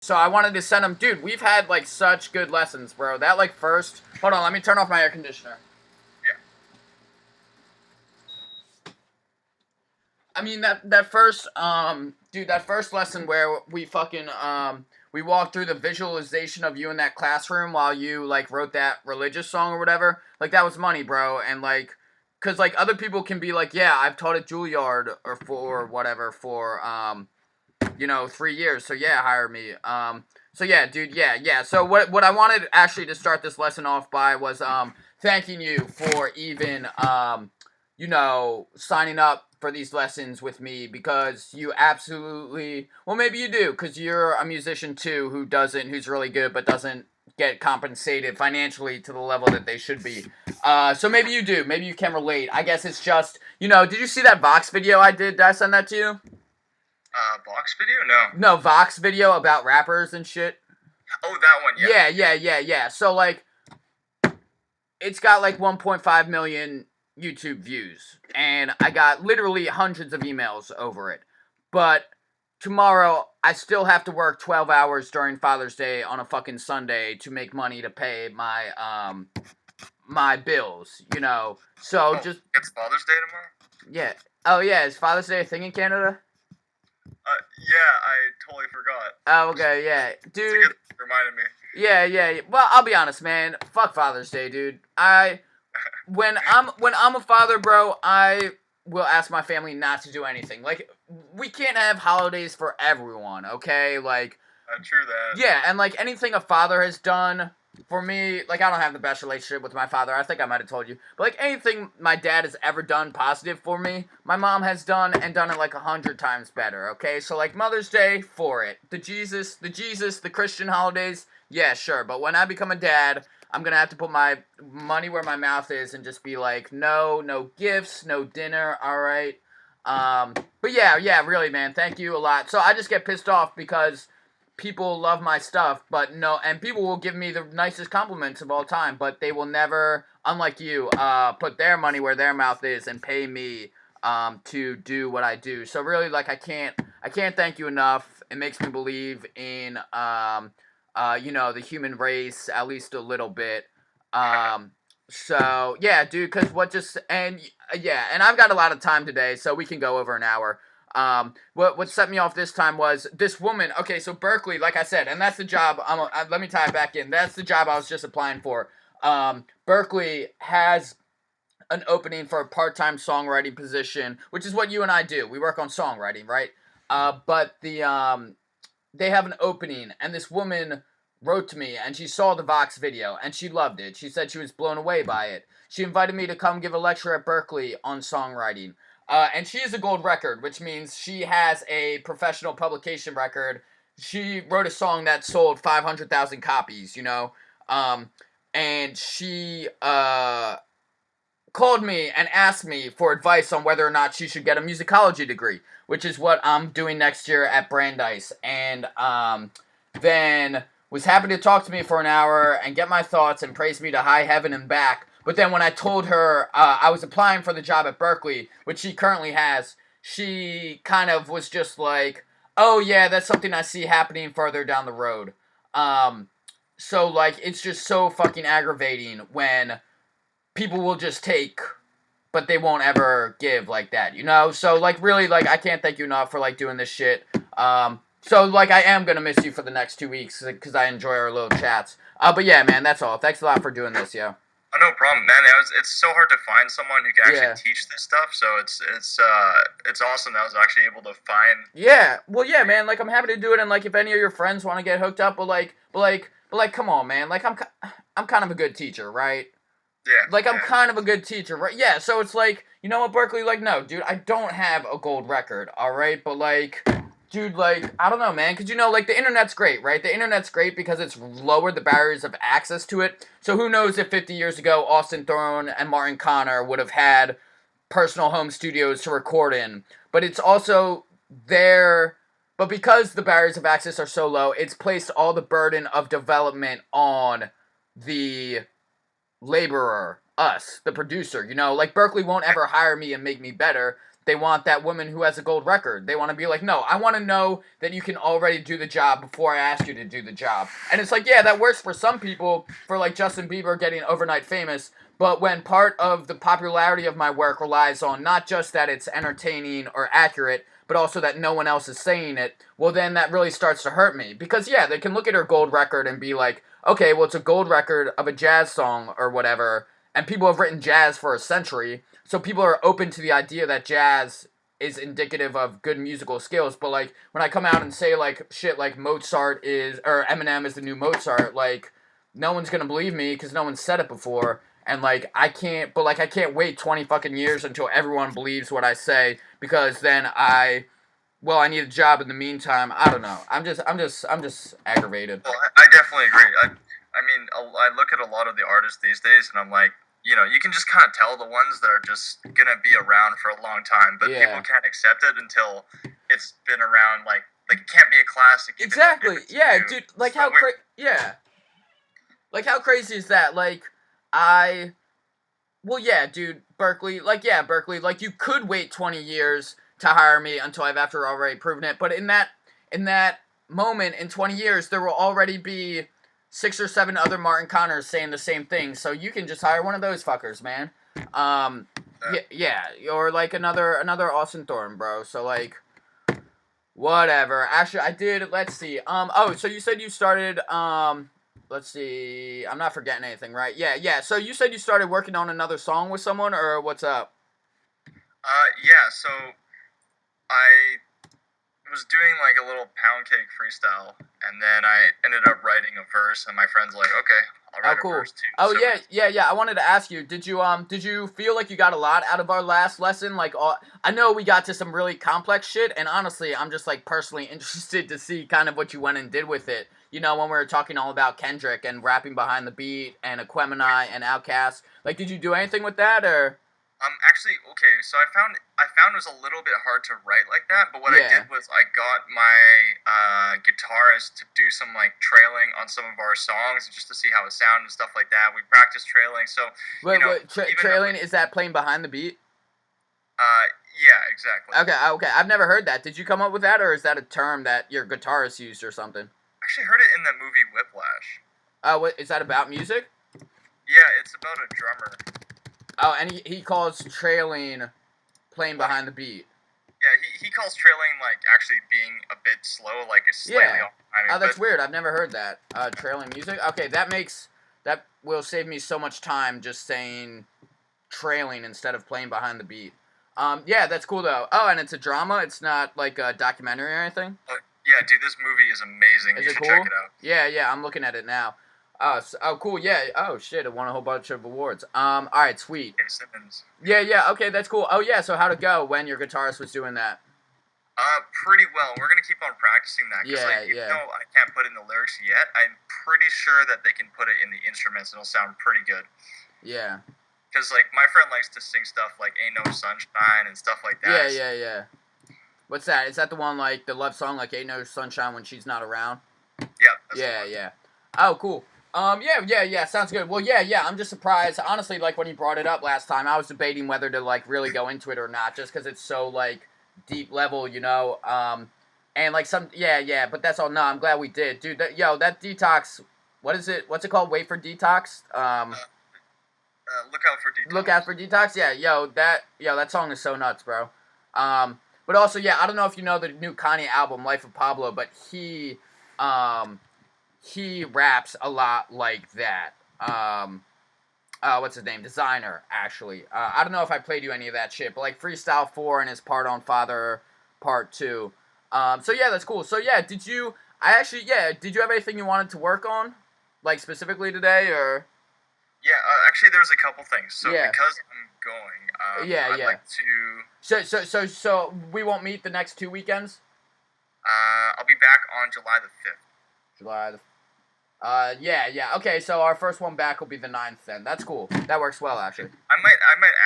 So I wanted to send him, dude. We've had like such good lessons, bro. That like first. Hold on, let me turn off my air conditioner. Yeah. I mean that first dude, that first lesson where we fucking we walked through the visualization of you in that classroom while you like wrote that religious song or whatever. Like that was money, bro. And like cuz like other people can be like, "Yeah, I've taught at Juilliard or for whatever for 3 years. So yeah, hire me." So yeah, dude, yeah. So what I wanted actually to start this lesson off by was thanking you for even signing up for these lessons with me because you absolutely, well, maybe you do because you're a musician too who's really good but doesn't get compensated financially to the level that they should be. So maybe you do. Maybe you can relate. I guess it's just, did you see that Vox video I did? Did I send that to you? Box video? No. No, Vox video about rappers and shit. Oh, that one. Yeah. Yeah. So like, it's got like 1.5 million YouTube views, and I got literally hundreds of emails over it. But tomorrow, I still have to work 12 hours during Father's Day on a fucking Sunday to make money to pay my bills. So Oh, just it's Father's Day tomorrow. yeah. Oh yeah, is Father's Day a thing in Canada? Yeah, I totally forgot. Oh okay, yeah, It's a dude. good reminded me. Yeah. Well, I'll be honest, man. Fuck Father's Day, dude. When I'm a father, bro, I will ask my family not to do anything. Like, we can't have holidays for everyone, okay? Like, True that. yeah, and like anything a father has done for me, like I don't have the best relationship with my father. I think I might have told you, but like anything my dad has ever done positive for me, my mom has done and done it like 100 times better. Okay, so like Mother's Day, for it. The Christian holidays, yeah, sure. But when I become a dad, I'm gonna have to put my money where my mouth is and just be like, no gifts, no dinner. All right. But yeah, really, man. Thank you a lot. So I just get pissed off because people love my stuff, but no, and people will give me the nicest compliments of all time, but they will never, unlike you, put their money where their mouth is and pay me to do what I do. So really, like, I can't thank you enough. It makes me believe in the human race at least a little bit. So yeah, dude, cause and I've got a lot of time today, so we can go over an hour. What set me off this time was this woman. Okay, so Berkeley, like I said, and that's the job. Let me tie it back in. That's the job I was just applying for. Berkeley has an opening for a part-time songwriting position, which is what you and I do. We work on songwriting, right? But they have an opening, and this woman wrote to me, and she saw the Vox video, and she loved it. She said she was blown away by it. She invited me to come give a lecture at Berkeley on songwriting. And she is a gold record, which means she has a professional publication record. She wrote a song that sold 500,000 copies. And she called me and asked me for advice on whether or not she should get a musicology degree, which is what I'm doing next year at Brandeis. And then was happy to talk to me for an hour and get my thoughts and praise me to high heaven and back. But then when I told her I was applying for the job at Berkeley, which she currently has, she kind of was just like, "Oh yeah, that's something I see happening further down the road." So like it's just so fucking aggravating when people will just take but they won't ever give like that. So like really, like I can't thank you enough for like doing this shit. So like I am gonna miss you for the next 2 weeks because I enjoy our little chats. But yeah, man, that's all. Thanks a lot for doing this, yo. Oh, no problem, man. It's so hard to find someone who can Yeah. actually teach this stuff. So it's awesome that I was actually able to find. Yeah. Well, yeah, man. Like I'm happy to do it, and like if any of your friends want to get hooked up, but like, come on, man. Like I'm kind of a good teacher, right? Yeah. Like I'm Yeah. kind of a good teacher, right? Yeah, so it's like, you know what, Berkeley, like no, dude, I don't have a gold record, all right? But like, dude, like I don't know, man, cuz like the internet's great, right? The internet's great because it's lowered the barriers of access to it. So who knows if 50 years ago Austin Thorne and Martin Connor would have had personal home studios to record in. But it's also there but because the barriers of access are so low, it's placed all the burden of development on the laborer, us, the producer. Like Berkeley won't ever hire me and make me better. they want that woman who has a gold record. They want to be like, no, I want to know that you can already do the job before I ask you to do the job. And it's like, yeah, that works for some people, for like Justin Bieber getting overnight famous. But when part of the popularity of my work relies on not just that it's entertaining or accurate, but also that no one else is saying it, well, then that really starts to hurt me. Because, yeah, they can look at her gold record and be like, okay, well, it's a gold record of a jazz song or whatever, and people have written jazz for a century, so people are open to the idea that jazz is indicative of good musical skills. But, like, when I come out and say, like, shit like Mozart is, or Eminem is the new Mozart, like, no one's gonna believe me because no one's said it before. And, like, I can't wait 20 fucking years until everyone believes what I say, because then I need a job in the meantime. I don't know. I'm just aggravated. Well, I definitely agree. I mean, I look at a lot of the artists these days, and I'm like, you can just kind of tell the ones that are just gonna be around for a long time, but Yeah. people can't accept it until it's been around. Like it can't be a classic. even Exactly. if it's Yeah, new. dude. Like So how weird. yeah. Like how crazy is that? Like well, yeah, dude, Berkeley. Like, yeah, Berkeley. Like, you could wait 20 years to hire me until I've after already proven it. But in that moment, in 20 years, there will already be 6 or 7 other Martin Connors saying the same thing. So you can just hire one of those fuckers, man. Yeah, or like another Austin Thorne, bro. So like, whatever. Actually, I did. Let's see. Oh, so you said you started. Let's see. I'm not forgetting anything, right? Yeah. So you said you started working on another song with someone, or what's up? Yeah. So I was doing like a little pound cake freestyle, and then I ended up writing a verse, and my friend's like, "Okay, I'll Oh, write a cool. verse too." Oh, So yeah. I wanted to ask you, did you feel like you got a lot out of our last lesson? Like, I know we got to some really complex shit, and honestly, I'm just like personally interested to see kind of what you went and did with it. You know, when we were talking all about Kendrick and rapping behind the beat and Aquemini and Outkast. Like, did you do anything with that, or? actually, okay. So I found it was a little bit hard to write like that, but what I Yeah. did was I got my guitarist to do some like trailing on some of our songs just to see how it sounded and stuff like that. We practiced trailing, so Wait, even trailing, is that playing behind the beat? yeah, exactly. Okay. I've never heard that. Did you come up with that, or is that a term that your guitarist used or something? Actually heard it in the movie Whiplash. What is that about music? Yeah, it's about a drummer. Oh, and he calls trailing playing behind the beat. Yeah, he calls trailing like actually being a bit slow, like it's slightly off timing. Oh, that's weird. I've never heard that. Trailing music. Okay, that will save me so much time just saying trailing instead of playing behind the beat. Yeah, that's cool though. Oh, and it's a drama. It's not like a documentary or anything. Yeah, dude, this movie is amazing. Is You it should cool? check it out. Yeah. I'm looking at it now. Oh, cool. Yeah. Oh, shit. It won a whole bunch of awards. All right, sweet. Hey, Simmons. Yeah. Okay, that's cool. Oh, yeah. So how'd it go when your guitarist was doing that? Pretty well. We're gonna keep on practicing that because, even though I can't put in the lyrics yet, I'm pretty sure that they can put it in the instruments and it'll sound pretty good. Yeah. Because like my friend likes to sing stuff like "Ain't No Sunshine" and stuff like that. Yeah. What's that? Is that the one like the love song like "Ain't No Sunshine When She's Not Around"? Yeah. That's the one. Yeah. Oh, cool. Yeah. Sounds good. Well, yeah. I'm just surprised. Honestly, like when you brought it up last time, I was debating whether to like really go into it or not, just because it's so like deep level, you know. And like yeah. But that's all. No, I'm glad we did, dude. That Detox. What is it? What's it called? Wait for Detox. Look out for Detox. Look out for Detox. Yeah, that song is so nuts, bro. But also, yeah, I don't know if you know the new Kanye album, Life of Pablo, but he raps a lot like that. What's his name? Designer, actually. I don't know if I played you any of that shit, but like Freestyle 4 and his part on Father Part 2. So yeah, that's cool. So yeah, did you have anything you wanted to work on? Like specifically today, or? Yeah, actually there was a couple things. So Yeah. because I'm going, I'd like to... So we won't meet the next 2 weekends? I'll be back on July the 5th. July the... Yeah. Okay, so our first one back will be the 9th then. That's cool. That works well, actually. I might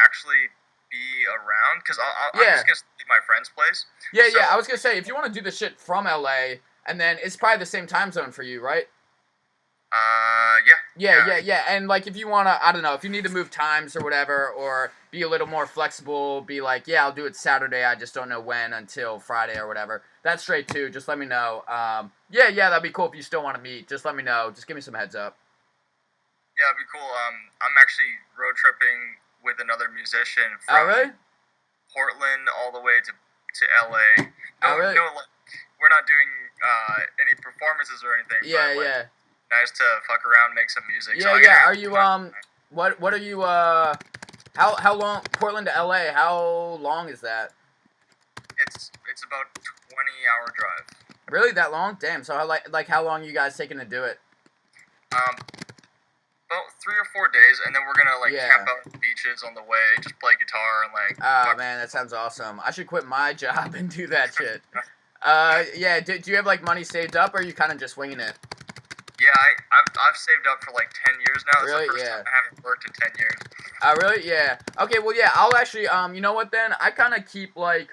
actually be around because I'm just gonna leave my friend's place. Yeah. I was gonna say if you want to do the shit from LA, and then it's probably the same time zone for you, right? Yeah. Yeah. And like, if you wanna, I don't know, if you need to move times or whatever, or be a little more flexible, be like, yeah, I'll do it Saturday. I just don't know when until Friday or whatever. That's straight too. Just let me know. Yeah, that'd be cool if you still want to meet. Just let me know. Just give me some heads up. Yeah, it'd be cool. I'm actually road tripping with another musician Oh from really? Portland all the way to LA. Oh really? No, like, we're not doing any performances or anything. Yeah, But like, yeah. nice to fuck around, make some music. So Yeah, I yeah. gotta Are you what are you how long Portland to LA? How long is that? It's about 20-hour drive. Really that long? Damn. So how like how long you guys taking to do it? Um, about 3 or 4 days, and then we're gonna like Yeah. camp out at the beaches on the way, just play guitar and like. Oh man, that sounds awesome. I should quit my job and do that shit. Yeah. Do you have like money saved up, or are you kind of just winging it? Yeah, I've saved up for like 10 years now. It's Really? the first Yeah. time I haven't worked in 10 years. Oh really? Yeah. Okay. Well, yeah. I'll actually you know what then? I kind of keep like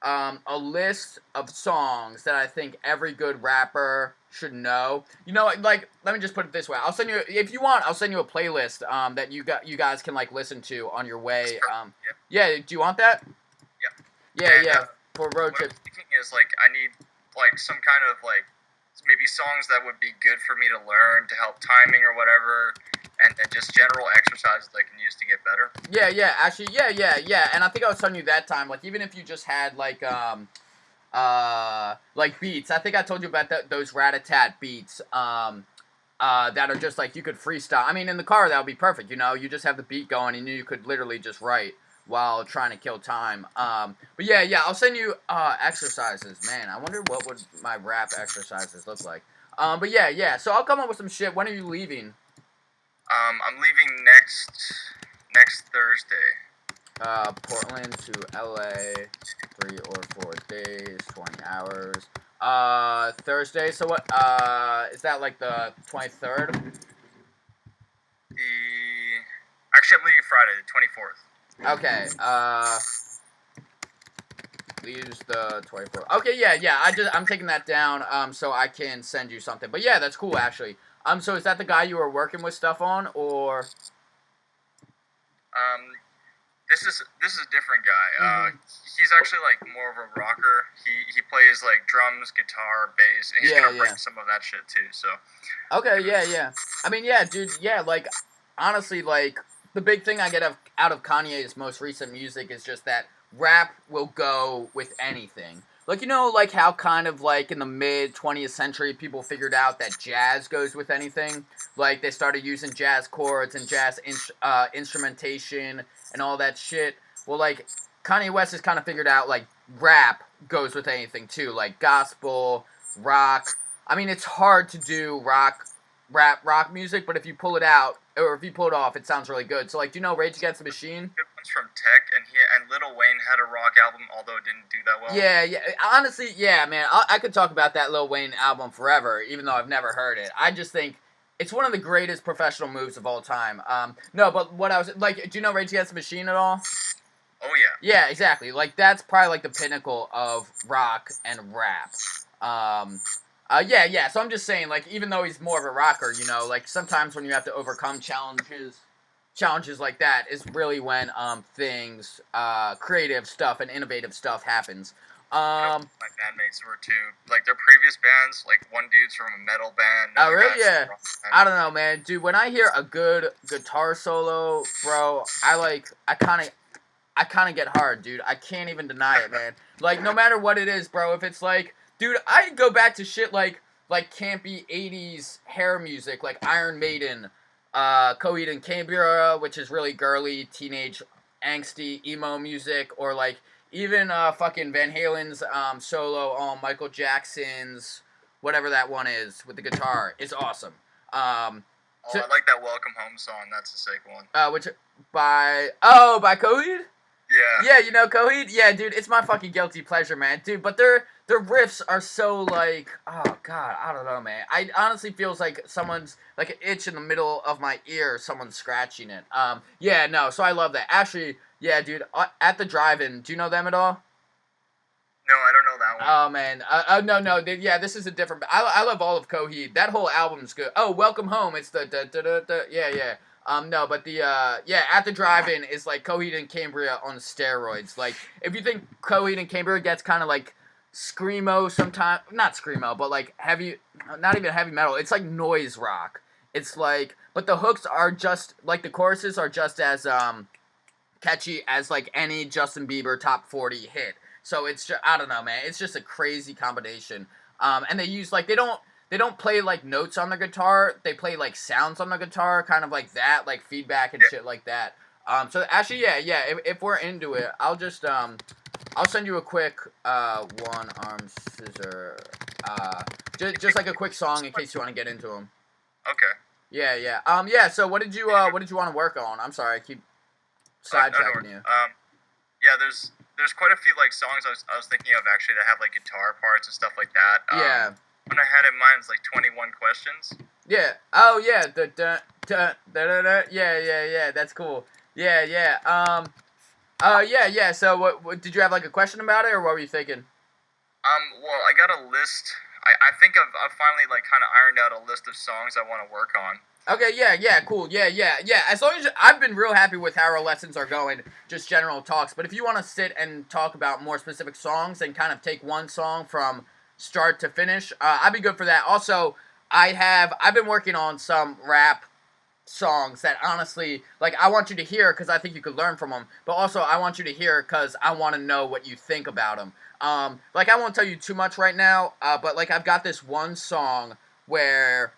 a list of songs that I think every good rapper should know. You know, like let me just put it this way. I'll send you if you want. I'll send you a playlist that you guys can like listen to on your way. Yeah. Do you want that? Yeah. Yeah. And, For road what trip. I'm thinking is like I need like some kind of like maybe songs that would be good for me to learn to help timing or whatever, and then just general exercises I can use to get better. Yeah. Actually, yeah. And I think I was telling you that time, like even if you just had like beats. I think I told you about those rat-a-tat beats. That are just like you could freestyle. I mean, in the car that would be perfect. You know, you just have the beat going and you could literally just write while trying to kill time. But yeah, I'll send you exercises. Man, I wonder what would my rap exercises look like. But yeah. So I'll come up with some shit. When are you leaving? I'm leaving next Thursday. Portland to LA, 3 or 4 days, 20 hours. Thursday. So what? Is that like the 23rd? Actually, I'm leaving Friday, the 24th. Okay. Leaves the 24th. Okay, yeah. I'm taking that down. So I can send you something. But yeah, that's cool actually. So is that the guy you were working with stuff on, or? This is a different guy. He's actually like more of a rocker. He plays like drums, guitar, bass, and he's gonna bring some of that shit too. So. Okay, yeah. I mean, yeah, dude, yeah. Like, honestly, like the big thing I get out of Kanye's most recent music is just that rap will go with anything. Like, you know, like how kind of like in the mid 20th century people figured out that jazz goes with anything. Like they started using jazz chords and jazz instrumentation and all that shit. Well, like Kanye West has kind of figured out like rap goes with anything too, like gospel, rock. I mean, it's hard to do rock music, but if you pull it out or if you pull it off, it sounds really good. So like, do you know Rage Against the Machine? Good ones from Tech, and Lil Wayne had a rock album, although it didn't do that well. Yeah. Honestly, yeah, man. I could talk about that Lil Wayne album forever, even though I've never heard it. I just think it's one of the greatest professional moves of all time. No, but what I was like, do you know Rage Against the Machine at all? Oh yeah. Yeah, exactly. Like that's probably like the pinnacle of rock and rap. Yeah. So I'm just saying, like, even though he's more of a rocker, you know, like sometimes when you have to overcome challenges like that is really when things, creative stuff and innovative stuff happens. My bandmates were too. Like their previous bands, like one dude's from a metal band. Oh really? Yeah. I don't know, man, dude. When I hear a good guitar solo, bro, I kind of get hard, dude. I can't even deny it, man. Like no matter what it is, bro. If it's like, dude, I go back to shit like campy 80s hair music, like Iron Maiden, Coheed and Cambria, which is really girly, teenage, angsty, emo music, or like even fucking Van Halen's solo on Michael Jackson's whatever that one is with the guitar is awesome. I like that Welcome Home song. That's a sick one. Which by Coheed? Yeah. Yeah, you know Coheed? Yeah, dude, it's my fucking guilty pleasure, man. Dude, but their riffs are so like, oh god, I don't know, man. I honestly feels like someone's like an itch in the middle of my ear, someone's scratching it. Yeah, no, so I love that. Actually, yeah, dude, at the drive-in, do you know them at all? No, I don't know that one. Oh man, no, yeah, this is a different. I love all of Coheed. That whole album's good. Oh, Welcome Home. It's the yeah, yeah. No, but the yeah, At the Drive-In is like Coheed and Cambria on steroids. Like, if you think Coheed and Cambria gets kind of like screamo sometimes, not screamo, but like heavy, not even heavy metal. It's like noise rock. It's like, but the hooks are just like the choruses are just as catchy as like any Justin Bieber top 40 hit. So it's just, I don't know, man. It's just a crazy combination. And they use like they don't play like notes on the guitar. They play like sounds on the guitar, kind of like that, like feedback and Yeah. shit like that. So actually, yeah. If we're into it, I'll just I'll send you a quick one arm scissor. Just like a quick song in case you want to get into them. Okay. Yeah. Yeah. So what did you want to work on? I'm sorry, I keep sidetracking you. Yeah, there's quite a few like songs I was thinking of actually that have like guitar parts and stuff like that. Yeah. One I had in mind was like 21 Questions. Yeah. Oh yeah. Yeah. That's cool. Yeah. Yeah. So what did you have like a question about it, or what were you thinking? Well, I got a list. I think I've finally like kind of ironed out a list of songs I want to work on. Okay, yeah, cool, yeah. As long as I've been real happy with how our lessons are going, just general talks. But if you want to sit and talk about more specific songs and kind of take one song from start to finish, I'd be good for that. Also, I've been working on some rap songs that honestly, like, I want you to hear because I think you could learn from them. But also, I want you to hear because I want to know what you think about them. Like, I won't tell you too much right now, but like, I've got this one song where.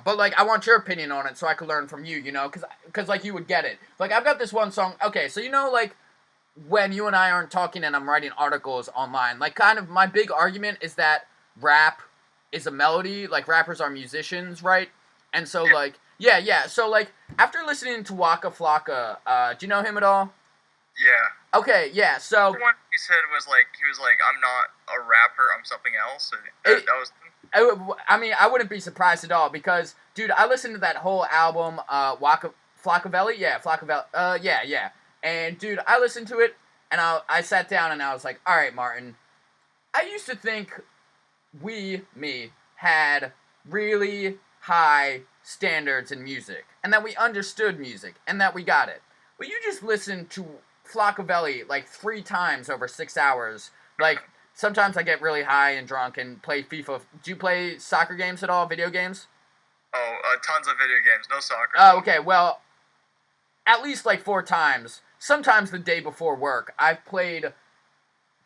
But like, I want your opinion on it so I could learn from you, you know, cause like you would get it. Like, I've got this one song. Okay, so you know, like when you and I aren't talking and I'm writing articles online, like kind of my big argument is that rap is a melody. Like rappers are musicians, right? And so Yeah. like, yeah. So like after listening to Waka Flocka, do you know him at all? Yeah. Okay, yeah. So The one he said was like he was like I'm not a rapper, I'm something else. And that was I mean, I wouldn't be surprised at all because, dude, I listened to that whole album, Flockavelli, yeah, Flockavelli, yeah, and dude, I listened to it, and I sat down and I was like, all right, Martin, I used to think me, had really high standards in music, and that we understood music, and that we got it, but you just listened to Flockavelli like 3 times over 6 hours, like. Sometimes I get really high and drunk and play FIFA. Do you play soccer games at all? Video games? tons of video games, no soccer. Oh, okay. Well, at least like 4 times. Sometimes the day before work, I've played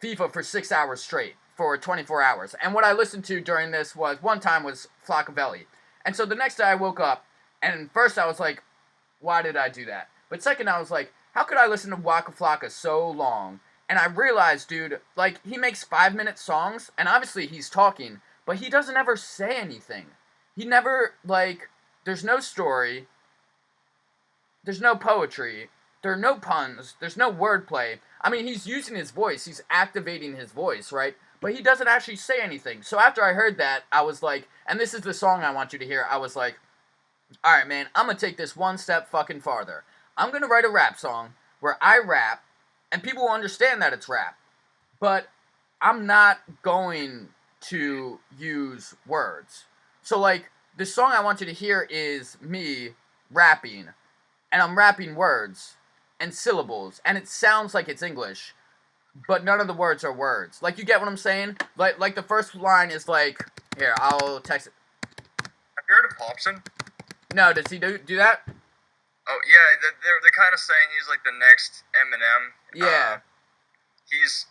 FIFA for 6 hours straight for 24 hours. And what I listened to during this was one time was Flockavelli. And so the next day I woke up, and first I was like, why did I do that? But second I was like, how could I listen to Waka Flocka so long? And I realized, dude, like, he makes 5-minute songs, and obviously he's talking, but he doesn't ever say anything. He never, like, there's no story, there's no poetry, there are no puns, there's no wordplay. I mean, he's using his voice, he's activating his voice, right? But he doesn't actually say anything. So after I heard that, I was like, and this is the song I want you to hear, I was like, alright, man, I'm gonna take this one step fucking farther. I'm gonna write a rap song where I rap, and people will understand that it's rap. But I'm not going to use words. So, like, the song I want you to hear is me rapping, and I'm rapping words and syllables, and it sounds like it's English, but none of the words are words. Like, you get what I'm saying? Like the first line is like, here, I'll text it. Have you heard of Hobson? No, does he do that? Oh yeah, they're kind of saying he's like the next Eminem. Yeah. He's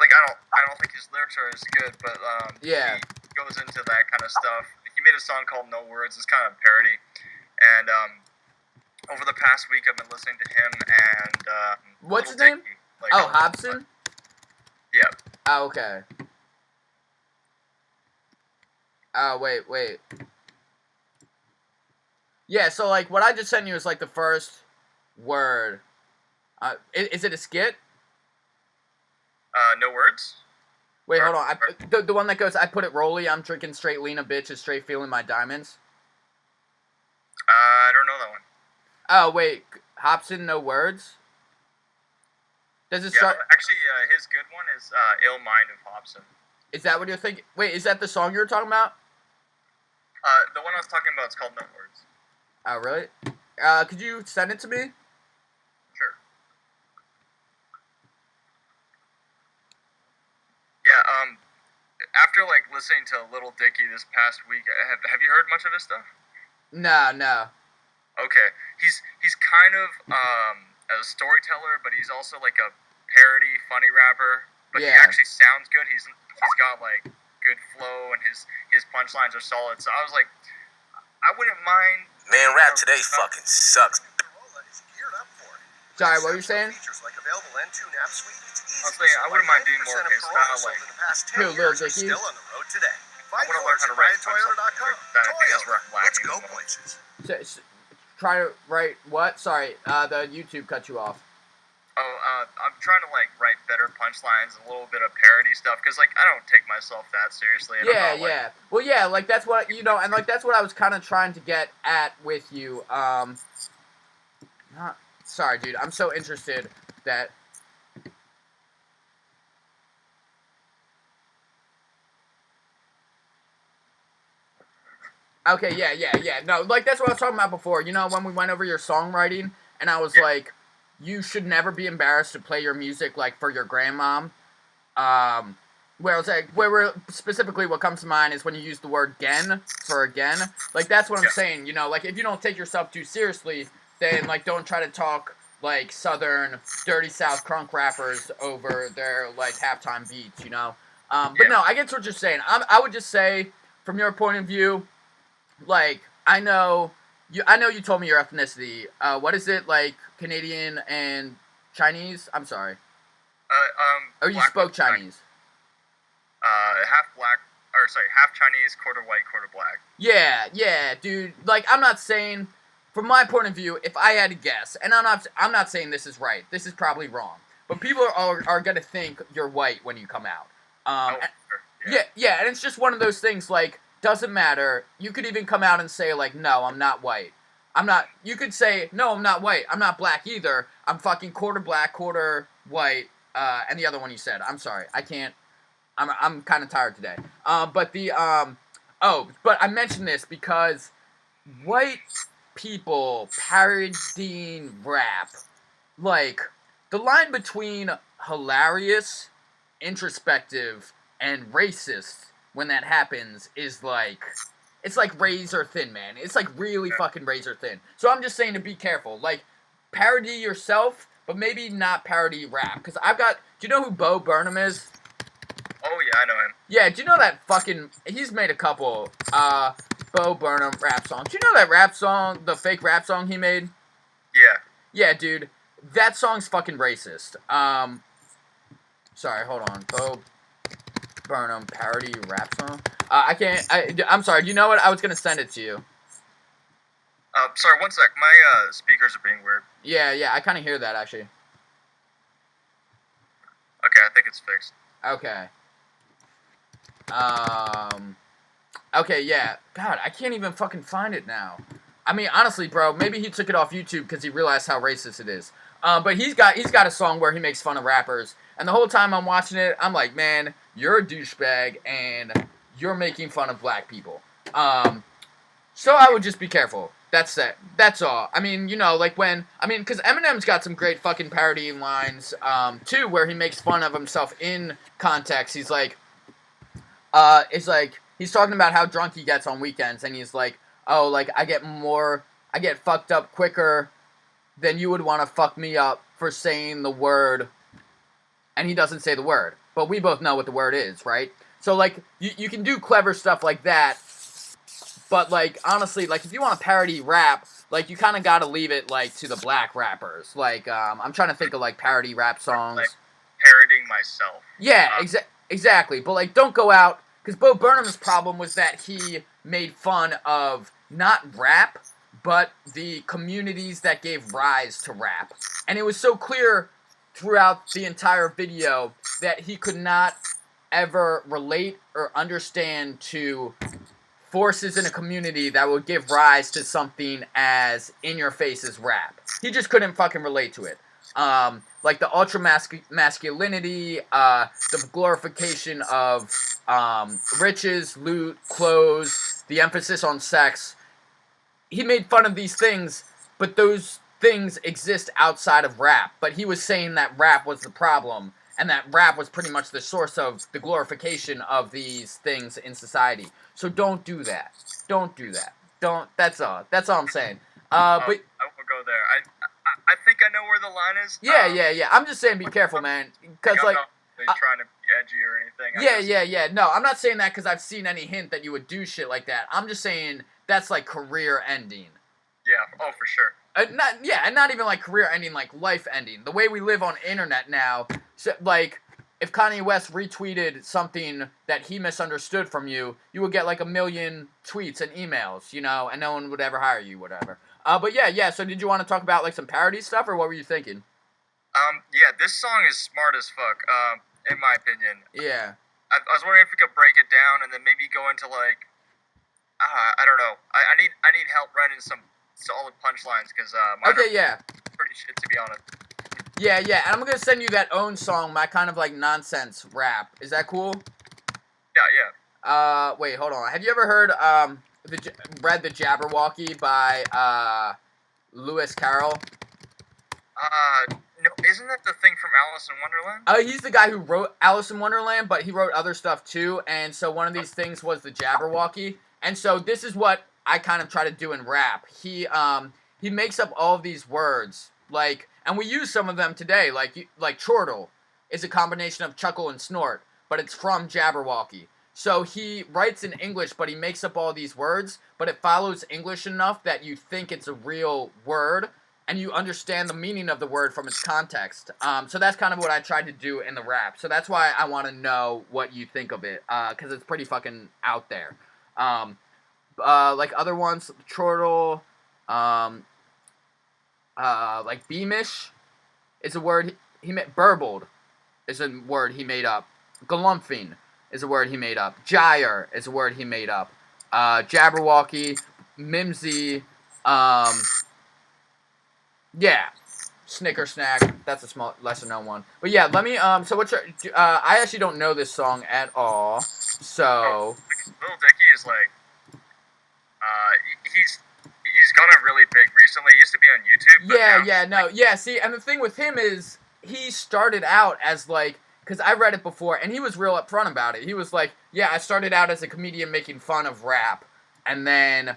like I don't think his lyrics are as good, but Yeah. he goes into that kind of stuff. He made a song called No Words. It's kind of a parody, and over the past week I've been listening to him and What's his Lil name? Dicky, like, Oh, Hobson? Yeah. Oh, okay. Oh, wait. Yeah, so, like, what I just sent you is, like, the first word. Is it a skit? No Words. Wait, hold on. The one that goes, I put it rolly, I'm drinking straight Lena, bitch, is straight feeling my diamonds. I don't know that one. Oh, wait. Hobson, no words? Does it Yeah, start? actually, his good one is "Ill Mind" of Hobson. Is that what you're thinking? Wait, is that the song you were talking about? The one I was talking about is called "No Words." Oh, really? Could you send it to me? Sure. Yeah. After like listening to Little Dicky this past week, have you heard much of his stuff? No, no. Okay, he's kind of a storyteller, but he's also like a parody, funny rapper. But he Yeah. actually sounds good. He's got like good flow, and his punchlines are solid. So I was like, I wouldn't mind. Man, rap today fucking sucks. Sorry, what were you saying? I was saying I wouldn't mind doing more of his style, like Who, Lil Dicky? I want to learn how to write punchlines. That I think that's lacking. Let's go places. Try to write what? Sorry, the YouTube cut you off. I'm trying to like write better punchlines, a little bit of parody stuff, because like I don't take myself that seriously. And Yeah, I'm not, yeah. Well, yeah, like that's what you know, and like that's what I was kind of trying to get at with you. Not sorry, dude. I'm so interested that. Okay, yeah. No, like that's what I was talking about before. You know, when we went over your songwriting, and I was like, you should never be embarrassed to play your music like for your grandmom. Where I was like, where specifically what comes to mind is when you use the word "gen" for again. Like that's what I'm saying. You know, like if you don't take yourself too seriously, then like don't try to talk like Southern dirty South crunk rappers over their like halftime beats. You know. But no, I get what you're saying. I would just say, from your point of view. Like, I know you told me your ethnicity. What is it, like, Canadian and Chinese? I'm sorry. Or you spoke Chinese? Half Chinese, quarter white, quarter black. Yeah, dude. Like, I'm not saying, from my point of view, if I had to guess, and I'm not saying this is right. This is probably wrong. But people are gonna think you're white when you come out. Sure. Yeah, and it's just one of those things, like, doesn't matter. You could even come out and say, like, no, I'm not white. You could say, no, I'm not white. I'm not black either. I'm fucking quarter black, quarter white, and the other one you said. I'm sorry. I can't. I'm kind of tired today. But I mentioned this because white people parodying rap, like, the line between hilarious, introspective, and racist when that happens is like, it's like razor thin, man. It's like really fucking razor thin. So I'm just saying to be careful. Like, parody yourself, but maybe not parody rap. Because do you know who Bo Burnham is? Oh yeah, I know him. Yeah, do you know that fucking, he's made a couple, Bo Burnham rap songs. Do you know that rap song, the fake rap song he made? Yeah. Yeah, dude. That song's fucking racist. Sorry, hold on. Bo Burnham parody rap song. I'm sorry. Do you know what? I was gonna send it to you. Sorry, one sec. My speakers are being weird. Yeah. I kind of hear that actually. Okay, I think it's fixed. Okay. Okay, yeah. God, I can't even fucking find it now. I mean, honestly, bro, maybe he took it off YouTube because he realized how racist it is. But he's got a song where he makes fun of rappers, and the whole time I'm watching it, I'm like, man, you're a douchebag, and you're making fun of black people. So I would just be careful. That's it. That's all. I mean, you know, like because Eminem's got some great fucking parody lines, too, where he makes fun of himself in context. He's like, he's talking about how drunk he gets on weekends, and he's like, oh, like, I get fucked up quicker than you would want to fuck me up for saying the word, and he doesn't say the word, but we both know what the word is, right? So, like, you can do clever stuff like that, but, like, honestly, like, if you want to parody rap, like, you kind of got to leave it, like, to the black rappers. Like, I'm trying to think of, like, parody rap songs. Like, parodying myself. Yeah, exactly, but, like, don't go out, because Bo Burnham's problem was that he made fun of not rap, but the communities that gave rise to rap. And it was so clear throughout the entire video that he could not ever relate or understand to forces in a community that would give rise to something as in your face as rap. He just couldn't fucking relate to it. like the ultra masculinity, the glorification of riches, loot, clothes, the emphasis on sex. He made fun of these things, but those things exist outside of rap. But he was saying that rap was the problem, and that rap was pretty much the source of the glorification of these things in society. So don't do that. Don't do that. Don't. That's all. That's all I'm saying. But I will go there. I think I know where the line is. yeah. I'm just saying, be careful, man. Because I'm like, not really trying to be edgy or anything. yeah. No, I'm not saying that because I've seen any hint that you would do shit like that. I'm just saying that's like career ending. Yeah. Oh, for sure. And not even like career ending, like life ending. The way we live on internet now, so, like, if Kanye West retweeted something that he misunderstood from you, you would get like 1 million tweets and emails, you know, and no one would ever hire you, whatever. But yeah. So did you want to talk about like some parody stuff, or what were you thinking? Yeah, this song is smart as fuck. In my opinion. Yeah. I was wondering if we could break it down and then maybe go into like, I don't know. I need help writing some solid punchlines because mine are pretty shit, to be honest. Yeah, and I'm gonna send you that own song, my kind of like nonsense rap. Is that cool? Yeah. Wait, hold on. Have you ever heard read the Jabberwocky by Lewis Carroll? No, isn't that the thing from Alice in Wonderland? He's the guy who wrote Alice in Wonderland, but he wrote other stuff too. And so one of these things was the Jabberwocky. And so this is what I kind of try to do in rap. He makes up all of these words, like, and we use some of them today, like chortle is a combination of chuckle and snort, but it's from Jabberwocky. So he writes in English, but he makes up all these words, but it follows English enough that you think it's a real word, and you understand the meaning of the word from its context. So that's kind of what I tried to do in the rap. So that's why I want to know what you think of it, because it's pretty fucking out there. Like other ones, chortle, like beamish is a word he made. Burbled is a word he made up. Galumphing is a word he made up. Gyre is a word he made up. Jabberwocky, mimsy, yeah, Snicker Snack. That's a small, lesser known one. But yeah, let me. So what's your? I actually don't know this song at all. So Lil Dicky is like, he's gotten really big recently. He used to be on YouTube. But See, and the thing with him is he started out as like, because I read it before, and he was real upfront about it. He was like, yeah, I started out as a comedian making fun of rap, and then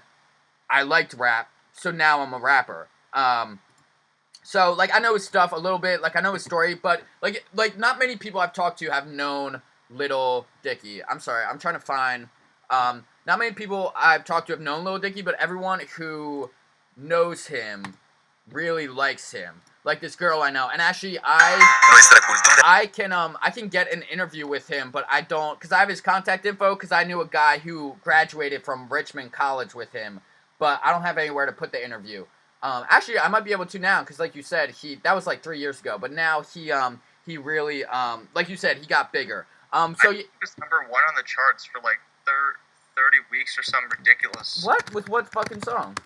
I liked rap, so now I'm a rapper. So, like, I know his stuff a little bit, like, I know his story, but, like not many people I've talked to have known Lil Dicky. I'm sorry, I'm trying to find, not many people I've talked to have known Lil Dicky, but everyone who knows him really likes him. Like this girl I know, and actually I can get an interview with him, but I don't, because I have his contact info, because I knew a guy who graduated from Richmond College with him, but I don't have anywhere to put the interview. Actually, I might be able to now, because like you said, that was like 3 years ago, but now he really, like you said, he got bigger. So he was number 1 on the charts for like 30 weeks or something ridiculous. What? With what fucking song?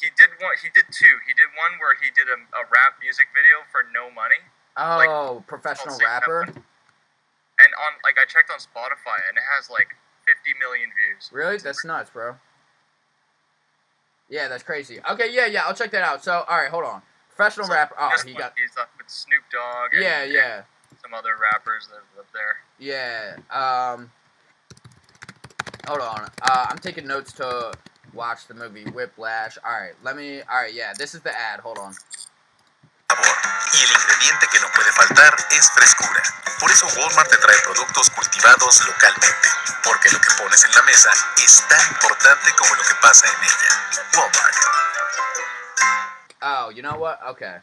He did one. He did 2. He did one where he did a rap music video for No Money. Oh, like, professional rapper. And on, like, I checked on Spotify, and it has like 50 million views. Really? That's nuts, bro. Yeah, that's crazy. Okay, yeah, I'll check that out. So, all right, hold on. Professional rapper. Oh, he's up with Snoop Dogg. And, yeah. Some other rappers that live there. Yeah. Hold on. I'm taking notes to watch the movie Whiplash. Alright, yeah, this is the ad. Hold on. Y el ingrediente que no puede faltar es frescura. Por eso Walmart te trae productos cultivados localmente. Porque lo que pones en la mesa es tan importante como lo que pasa en ella. Walmart. Oh, you know what? Okay.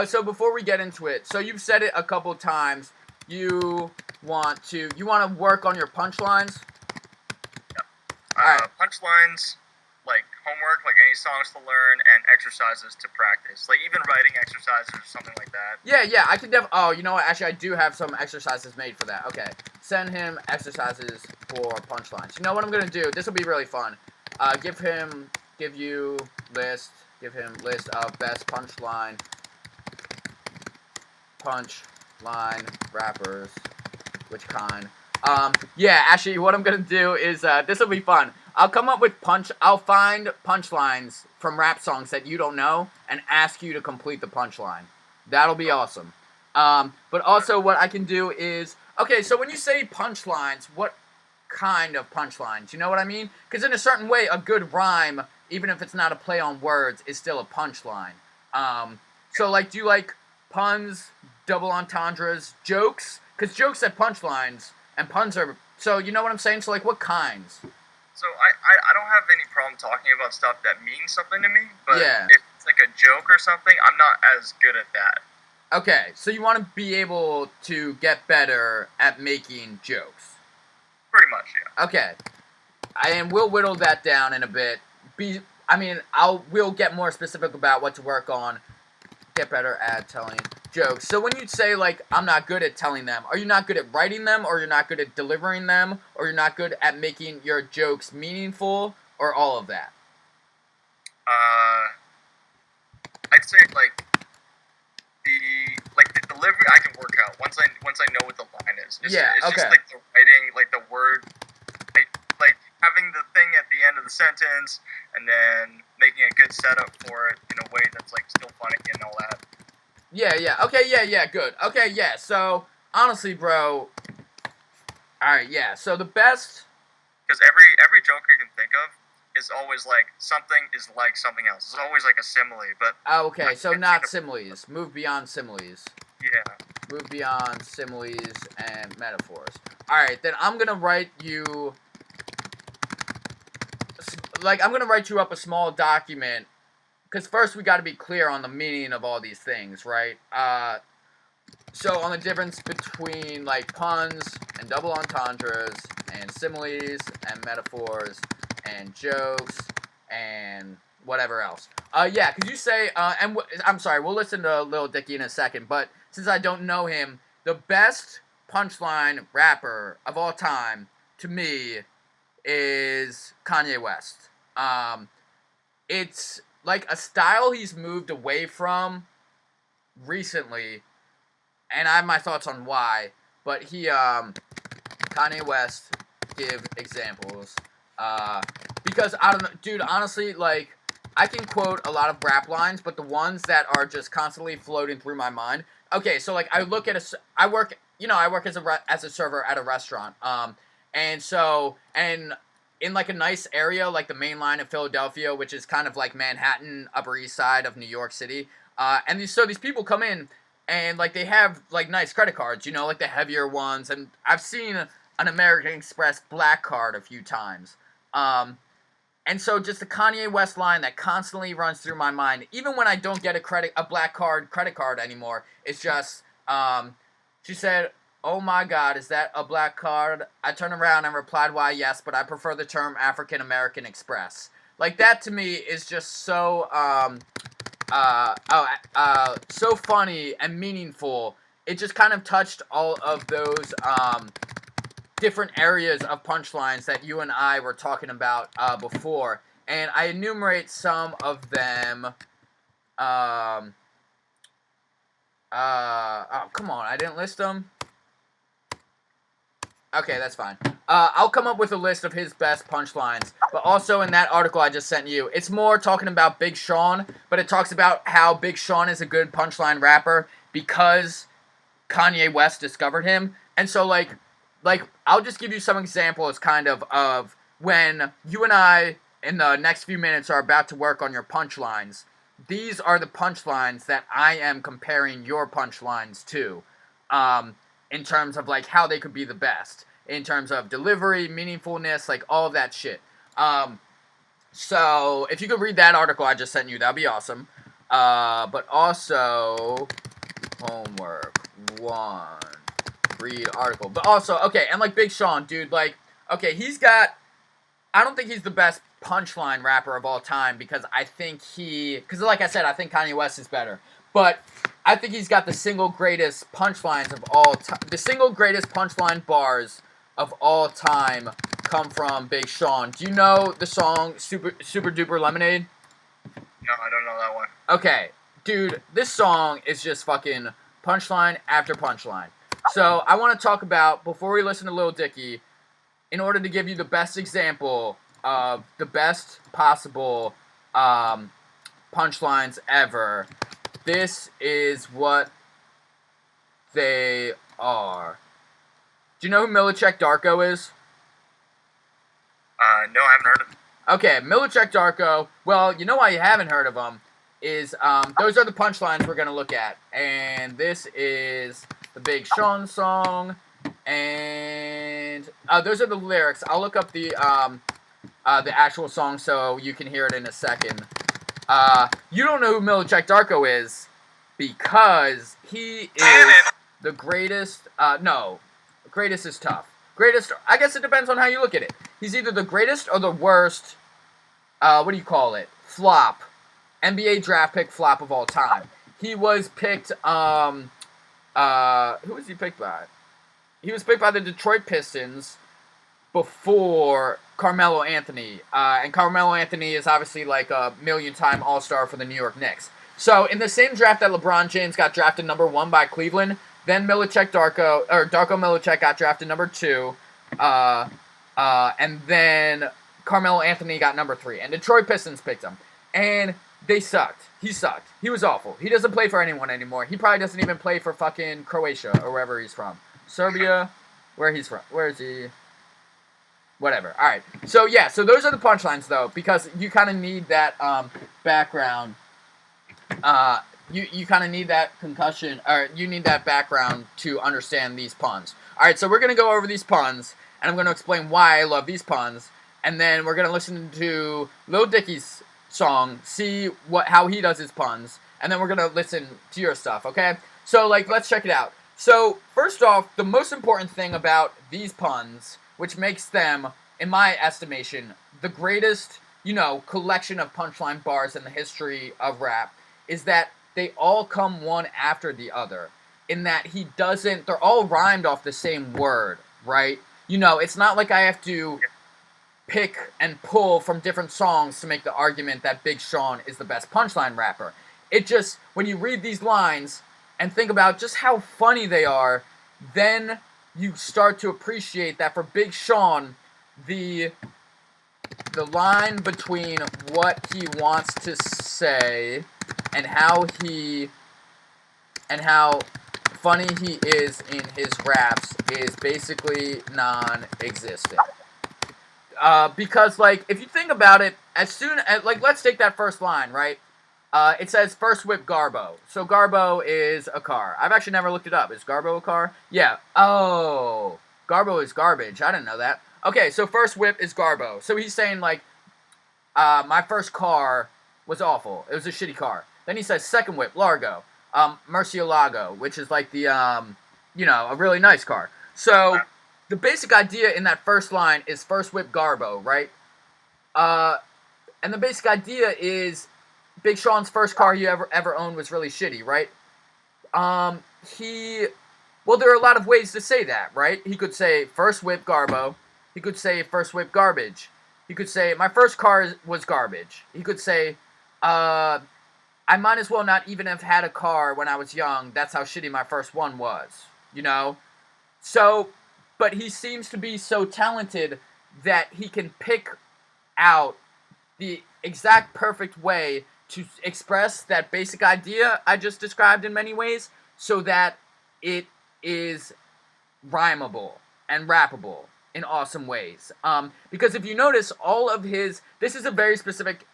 So before we get into it, so you've said it a couple times. You want to work on your punchlines? Yep. Punchlines, like homework, like any songs to learn, and exercises to practice. Like even writing exercises or something like that. Yeah, I can oh, you know what? Actually, I do have some exercises made for that. Okay. Send him exercises for punchlines. You know what I'm going to do? This will be really fun. Give him give him list of best punchline rappers. Which kind? Yeah, actually, what I'm gonna do is, this will be fun. I'll find punchlines from rap songs that you don't know and ask you to complete the punchline. That'll be awesome. But also what I can do is, okay, so when you say punchlines, what kind of punchlines? You know what I mean? Because in a certain way, a good rhyme, even if it's not a play on words, is still a punchline. So like, do you like puns, double entendres, jokes? Because jokes are punchlines, and puns are... So, you know what I'm saying? So, like, what kinds? So I don't have any problem talking about stuff that means something to me, but Yeah. if it's like a joke or something, I'm not as good at that. Okay, so you want to be able to get better at making jokes. Pretty much, yeah. Okay. And we'll whittle that down in a bit. We'll get more specific about what to work on. Get better at telling jokes. So when you say, like, I'm not good at telling them, are you not good at writing them, or you're not good at delivering them, or you're not good at making your jokes meaningful, or all of that? I'd say, like, the delivery I can work out once I know what the line is. It's okay. Just, like, the writing, like, the word, like, having the thing at the end of the sentence, and then making a good setup for it in a way that's, like, still funny and all that. Yeah. Okay, yeah, good. Okay, yeah, so, honestly, bro... Alright, yeah, so the best... Because every joke you can think of is always, like, something is like something else. It's always, like, a simile, but... Okay, so not similes. Move beyond similes. Yeah. Move beyond similes and metaphors. Alright, then I'm gonna write you... Like, I'm gonna write you up a small document, because first we gotta be clear on the meaning of all these things, right? So on the difference between, like, puns and double entendres and similes and metaphors and jokes and whatever else. Yeah, because you say, I'm sorry, we'll listen to Lil Dicky in a second, but since I don't know him, the best punchline rapper of all time, to me, is Kanye West. It's like a style he's moved away from recently, and I have my thoughts on why, but Kanye West, give examples, because, I don't know, dude, honestly, like, I can quote a lot of rap lines, but the ones that are just constantly floating through my mind, okay, so, like, I work as a server at a restaurant, and in, like, a nice area, like the main line of Philadelphia, which is kind of like Manhattan, Upper East Side of New York City, and these people come in, and, like, they have, like, nice credit cards, you know, like the heavier ones, and I've seen an American Express black card a few times, and so just the Kanye West line that constantly runs through my mind, even when I don't get a black credit card anymore, it's just, she said, "Oh my God, is that a black card?" I turned around and replied, "Why, yes, but I prefer the term African American Express." Like, that to me is just so, so funny and meaningful. It just kind of touched all of those, different areas of punchlines that you and I were talking about, before. And I enumerate some of them, oh, come on, I didn't list them? Okay, that's fine. I'll come up with a list of his best punchlines, but also in that article I just sent you, it's more talking about Big Sean, but it talks about how Big Sean is a good punchline rapper because Kanye West discovered him. And so, like, I'll just give you some examples, kind of when you and I, in the next few minutes, are about to work on your punchlines. These are the punchlines that I am comparing your punchlines to, in terms of, like, how they could be the best, in terms of delivery, meaningfulness, like, all of that shit. So, if you could read that article I just sent you, that'd be awesome. But also, homework 1, read article. But also, okay, and, like, Big Sean, dude, like, okay, I don't think he's the best punchline rapper of all time, because I think because like I said, I think Kanye West is better. But I think he's got the single greatest punchlines of all time, the single greatest punchline bars of all time come from Big Sean. Do you know the song Super Duper Lemonade? No, I don't know that one. Okay, dude, this song is just fucking punchline after punchline. So I want to talk about, before we listen to Lil Dicky, in order to give you the best example of the best possible punchlines ever, this is what they are. Do you know who Milicek Darko is? No, I haven't heard of him. Okay, Milicek Darko. Well, you know why you haven't heard of him is those are the punchlines we're gonna look at, and this is the Big Sean song, and those are the lyrics. I'll look up the actual song so you can hear it in a second. You don't know who Milicek Darko is because he is the greatest. No, greatest is tough. Greatest, I guess it depends on how you look at it. He's either the greatest or the worst, what do you call it? Flop. NBA draft pick flop of all time. He was picked, who was he picked by? He was picked by the Detroit Pistons before Carmelo Anthony. And Carmelo Anthony is obviously like a million-time All-Star for the New York Knicks. So in the same draft that LeBron James got drafted number 1 by Cleveland, then Darko Milicic got drafted number 2, and then Carmelo Anthony got number 3, and Detroit Pistons picked him, and they sucked. He sucked. He was awful. He doesn't play for anyone anymore. He probably doesn't even play for fucking Croatia or wherever he's from. Serbia, where he's from. Where is he? Whatever. All right. So yeah. So those are the punchlines though, because you kind of need that background. You kind of need that concussion, or you need that background to understand these puns. Alright, so we're going to go over these puns, and I'm going to explain why I love these puns, and then we're going to listen to Lil Dicky's song, see how he does his puns, and then we're going to listen to your stuff, okay? So, let's check it out. So, first off, the most important thing about these puns, which makes them, in my estimation, the greatest, collection of punchline bars in the history of rap, is that they all come one after the other, in that they're all rhymed off the same word, right? It's not like I have to pick and pull from different songs to make the argument that Big Sean is the best punchline rapper. It just, when you read these lines and think about just how funny they are, then you start to appreciate that for Big Sean, the line between what he wants to say and how funny he is in his raps is basically non-existent. Because, if you think about it, as soon as, let's take that first line, right? It says, first whip Garbo. So Garbo is a car. I've actually never looked it up. Is Garbo a car? Yeah. Oh, Garbo is garbage. I didn't know that. Okay, so first whip is Garbo. So he's saying, my first car was awful. It was a shitty car. Then he says, second whip, Largo. Murcielago, which is a really nice car. So, the basic idea in that first line is first whip Garbo, right? And the basic idea is Big Sean's first car he ever owned was really shitty, right? Well, there are a lot of ways to say that, right? He could say first whip Garbo. He could say first whip garbage. He could say my first car was garbage. He could say, I might as well not even have had a car when I was young. That's how shitty my first one was, So, but he seems to be so talented that he can pick out the exact perfect way to express that basic idea I just described in many ways, so that it is rhymable and rappable in awesome ways. Because if you notice, all of his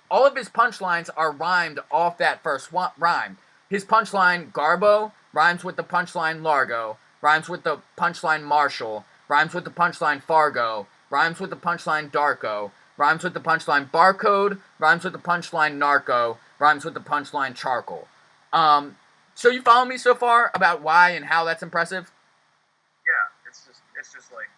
punchlines are rhymed off that first rhyme. His punchline, Garbo, rhymes with the punchline Largo, rhymes with the punchline Marshall, rhymes with the punchline Fargo, rhymes with the punchline Darko, rhymes with the punchline Barcode, rhymes with the punchline Narco, rhymes with the punchline Charcoal. So you follow me so far about why and how that's impressive? Yeah, it's just like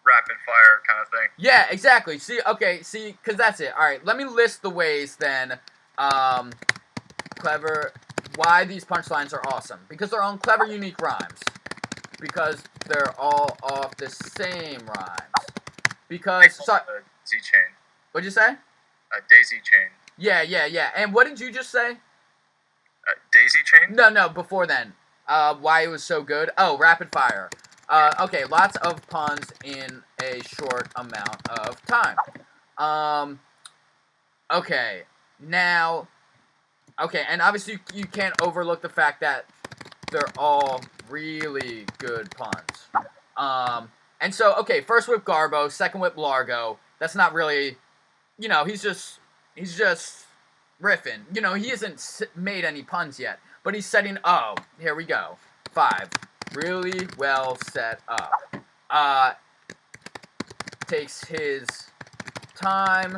rapid fire kind of thing. Yeah, exactly. Because that's it. All right, let me list the ways then, why these punchlines are awesome. Because they're on clever, unique rhymes. Because they're all off the same rhymes. because Daisy chain. What'd you say? Daisy chain. Yeah. And what did you just say? Daisy chain? No, before then. Why it was so good? Oh, rapid fire. Okay, lots of puns in a short amount of time. Okay, now, okay, and obviously you can't overlook the fact that they're all really good puns. And so, okay, first whip Garbo, second whip Largo. That's not really, he's just riffing. He hasn't made any puns yet, but he's setting, oh, here we go. 5, really well set up. Takes his time,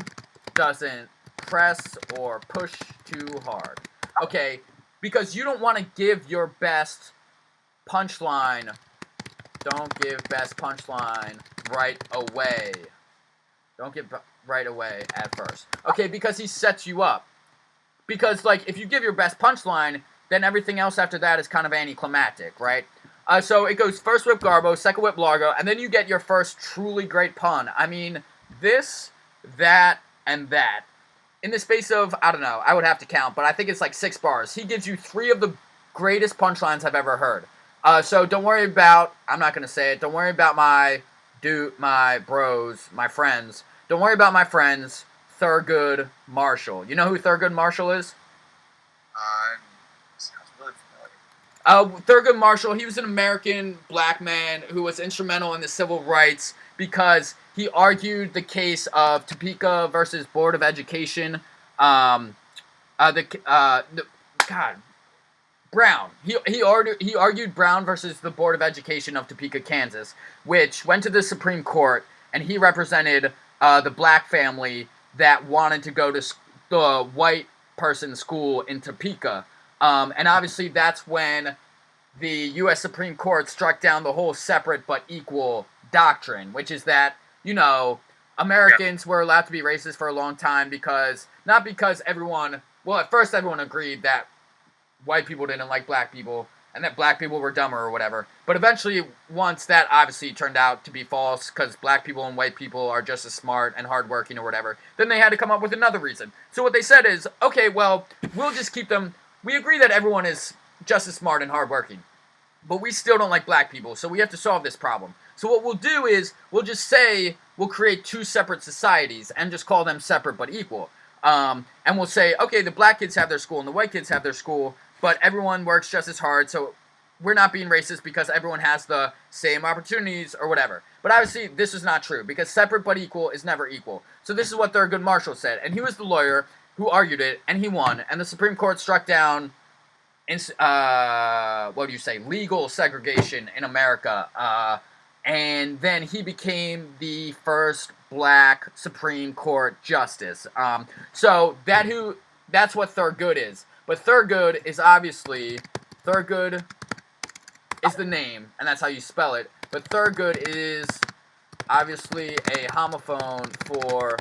doesn't press or push too hard. Okay, because you don't want to give your best punchline. Don't give best punchline right away. Don't give right away at first. Okay, because he sets you up. Because, like, if you give your best punchline, then everything else after that is kind of anticlimactic, right? So it goes first whip Garbo, second whip Largo, and then you get your first truly great pun. I mean, this, that, and that. In the space of, I don't know, I would have to count, but I think it's like 6 bars. He gives you 3 of the greatest punchlines I've ever heard. So don't worry about, I'm not going to say it, don't worry about my bros, my friends. Don't worry about my friends, Thurgood Marshall. You know who Thurgood Marshall is? Sounds really familiar. Thurgood Marshall, he was an American black man who was instrumental in the civil rights because he argued the case of Topeka versus Board of Education. Brown. He argued Brown versus the Board of Education of Topeka, Kansas, which went to the Supreme Court, and he represented the black family that wanted to go to the white person school in Topeka. And obviously that's when the U.S. Supreme Court struck down the whole separate but equal doctrine, which is that, Americans were allowed to be racist for a long time not because everyone, well, at first everyone agreed that white people didn't like black people and that black people were dumber or whatever. But eventually, once that obviously turned out to be false because black people and white people are just as smart and hardworking or whatever, then they had to come up with another reason. So what they said is, okay, well, we'll just keep them, we agree that everyone is just as smart and hardworking, but we still don't like black people, so we have to solve this problem. So what we'll do is, we'll just say, we'll create 2 separate societies and just call them separate but equal. And we'll say, okay, the black kids have their school and the white kids have their school, but everyone works just as hard, so we're not being racist because everyone has the same opportunities or whatever. But obviously, this is not true, because separate but equal is never equal. So this is what Thurgood Marshall said, and he was the lawyer who argued it, and he won, and the Supreme Court struck down, legal segregation in America, and then he became the first black Supreme Court justice. So that's what Thurgood is. But Thurgood is obviously, Thurgood is the name, and that's how you spell it. But Thurgood is obviously a homophone for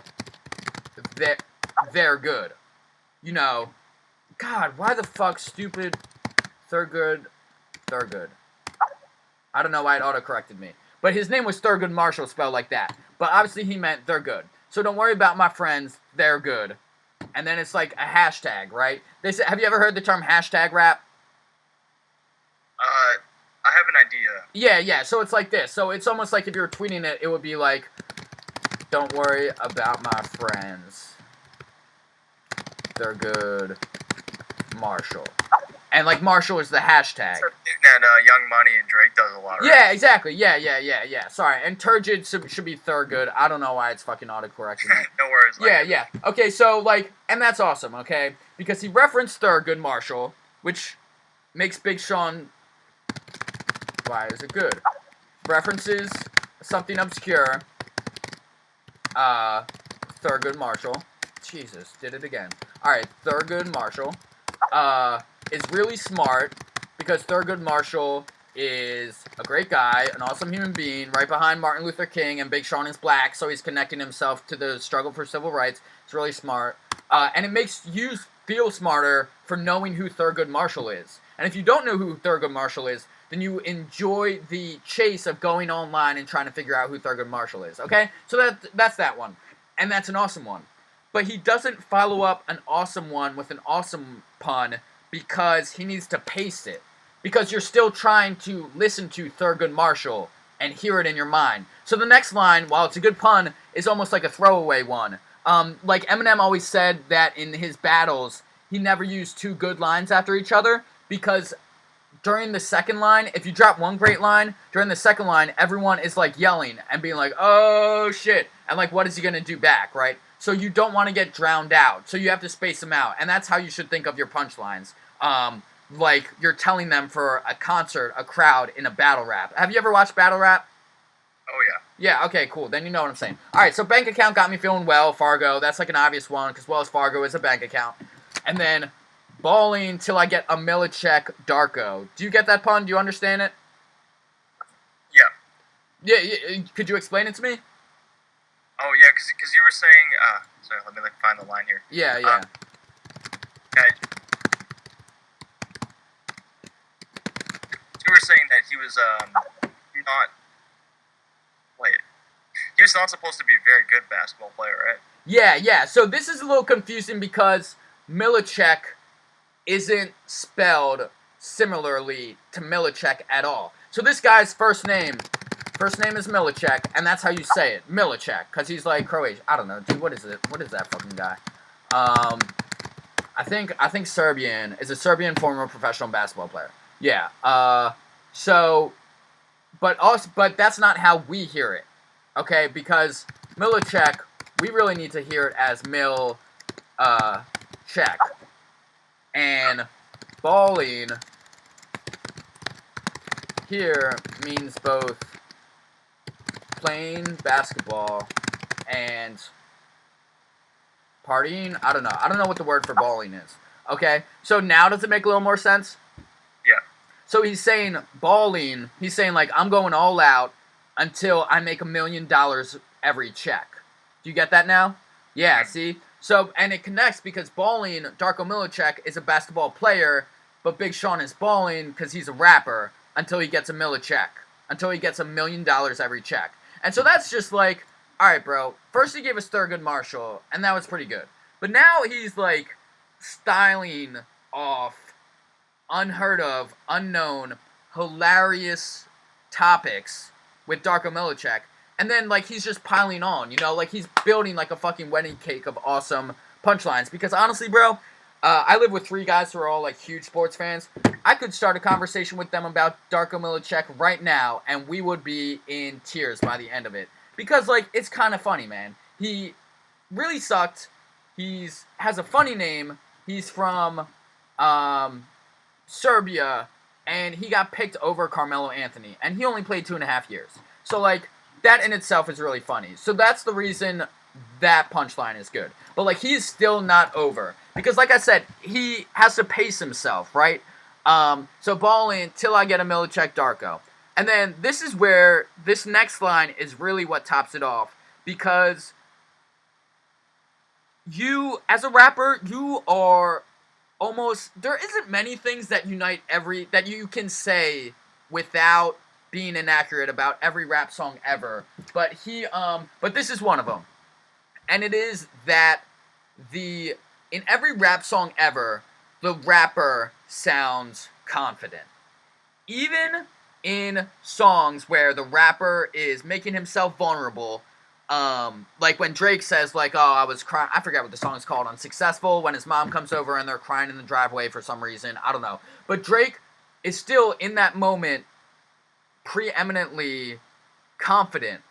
they're good. God, why the fuck stupid Thurgood. I don't know why it auto-corrected me. But his name was Thurgood Marshall, spelled like that. But obviously he meant they're good. So don't worry about my friends, they're good. And then it's like a hashtag, right? They say, have you ever heard the term hashtag rap? I have an idea. Yeah. So it's like this. So it's almost like if you were tweeting it, it would be like, don't worry about my friends. They're good. Marshall. And like Marshall is the hashtag. That Young Money and Drake does a lot, right? Yeah, exactly. Yeah. Sorry. And turgid should be Thurgood. I don't know why it's fucking autocorrecting me. No worries. Yeah. Okay, so like, and that's awesome, okay? Because he referenced Thurgood Marshall, which makes Big Sean. Why is it good? References something obscure. Thurgood Marshall. Jesus, did it again. Alright, Thurgood Marshall. Is really smart because Thurgood Marshall is a great guy, an awesome human being, right behind Martin Luther King, and Big Sean is black, so he's connecting himself to the struggle for civil rights. It's really smart. And it makes you feel smarter for knowing who Thurgood Marshall is. And if you don't know who Thurgood Marshall is, then you enjoy the chase of going online and trying to figure out who Thurgood Marshall is. Okay, so that's that one, and that's an awesome one. But he doesn't follow up an awesome one with an awesome pun because he needs to pace it. Because you're still trying to listen to Thurgood Marshall and hear it in your mind. So the next line, while it's a good pun, is almost like a throwaway one. Like Eminem always said that in his battles, he never used two good lines after each other because during the second line, if you drop one great line, during the second line, everyone is like yelling and being like, oh shit, and like what is he going to do back, right? So you don't want to get drowned out. So you have to space them out. And that's how you should think of your punchlines. Like you're telling them for a concert, a crowd, in a battle rap. Have you ever watched battle rap? Oh, yeah. Yeah, okay, cool. Then you know what I'm saying. All right, so bank account got me feeling well. Fargo, that's like an obvious one because Wells Fargo is a bank account. And then balling till I get a Millicek Darko. Do you get that pun? Do you understand it? Yeah. Yeah, could you explain it to me? Oh, yeah, because you were saying, sorry, let me find the line here. Yeah. Okay. You were saying that he was, he was not supposed to be a very good basketball player, right? Yeah. So this is a little confusing because Millicek isn't spelled similarly to Millicek at all. So this guy's first name is Millicek, and that's how you say it, Millicek, because he's like Croatian. I don't know, dude. What is it? What is that fucking guy? I think Serbian is a Serbian former professional basketball player. Yeah. But that's not how we hear it. Okay, because Millicek, we really need to hear it as check. And balling here means both playing basketball and partying. I don't know what the word for balling is. Okay, so now does it make a little more sense? Yeah. So he's saying balling, he's saying like I'm going all out until I make $1 million every check. Do you get that now? Yeah, see? So, and it connects because balling, Darko Milicic is a basketball player, but Big Sean is balling because he's a rapper until he gets a Milicic, until he gets $1 million every check. And so that's just like, all right, bro, first he gave us Thurgood Marshall, and that was pretty good. But now he's like styling off unheard of, unknown, hilarious topics with Darko Milicic. And then, like, he's just piling on, you know? Like, he's building, like, a fucking wedding cake of awesome punchlines. Because, honestly, bro, I live with 3 guys who are all, like, huge sports fans. I could start a conversation with them about Darko Milicic right now, and we would be in tears by the end of it. Because, like, it's kind of funny, man. He really sucked. Has a funny name. He's from Serbia, and he got picked over Carmelo Anthony. And he only played 2.5 years. So, like, that in itself is really funny. So that's the reason that punchline is good. But, like, he's still not over. Because, like I said, he has to pace himself, right? So balling till I get a Milicic Darko. And then this is where this next line is really what tops it off. Because you, as a rapper, you are almost... There isn't many things that unite that you can say without being inaccurate about every rap song ever, but this is one of them, and it is that in every rap song ever, the rapper sounds confident, even in songs where the rapper is making himself vulnerable, like when Drake says like, oh, I was crying, I forget what the song is called, Unsuccessful, when his mom comes over and they're crying in the driveway for some reason, I don't know, but Drake is still in that moment preeminently confident,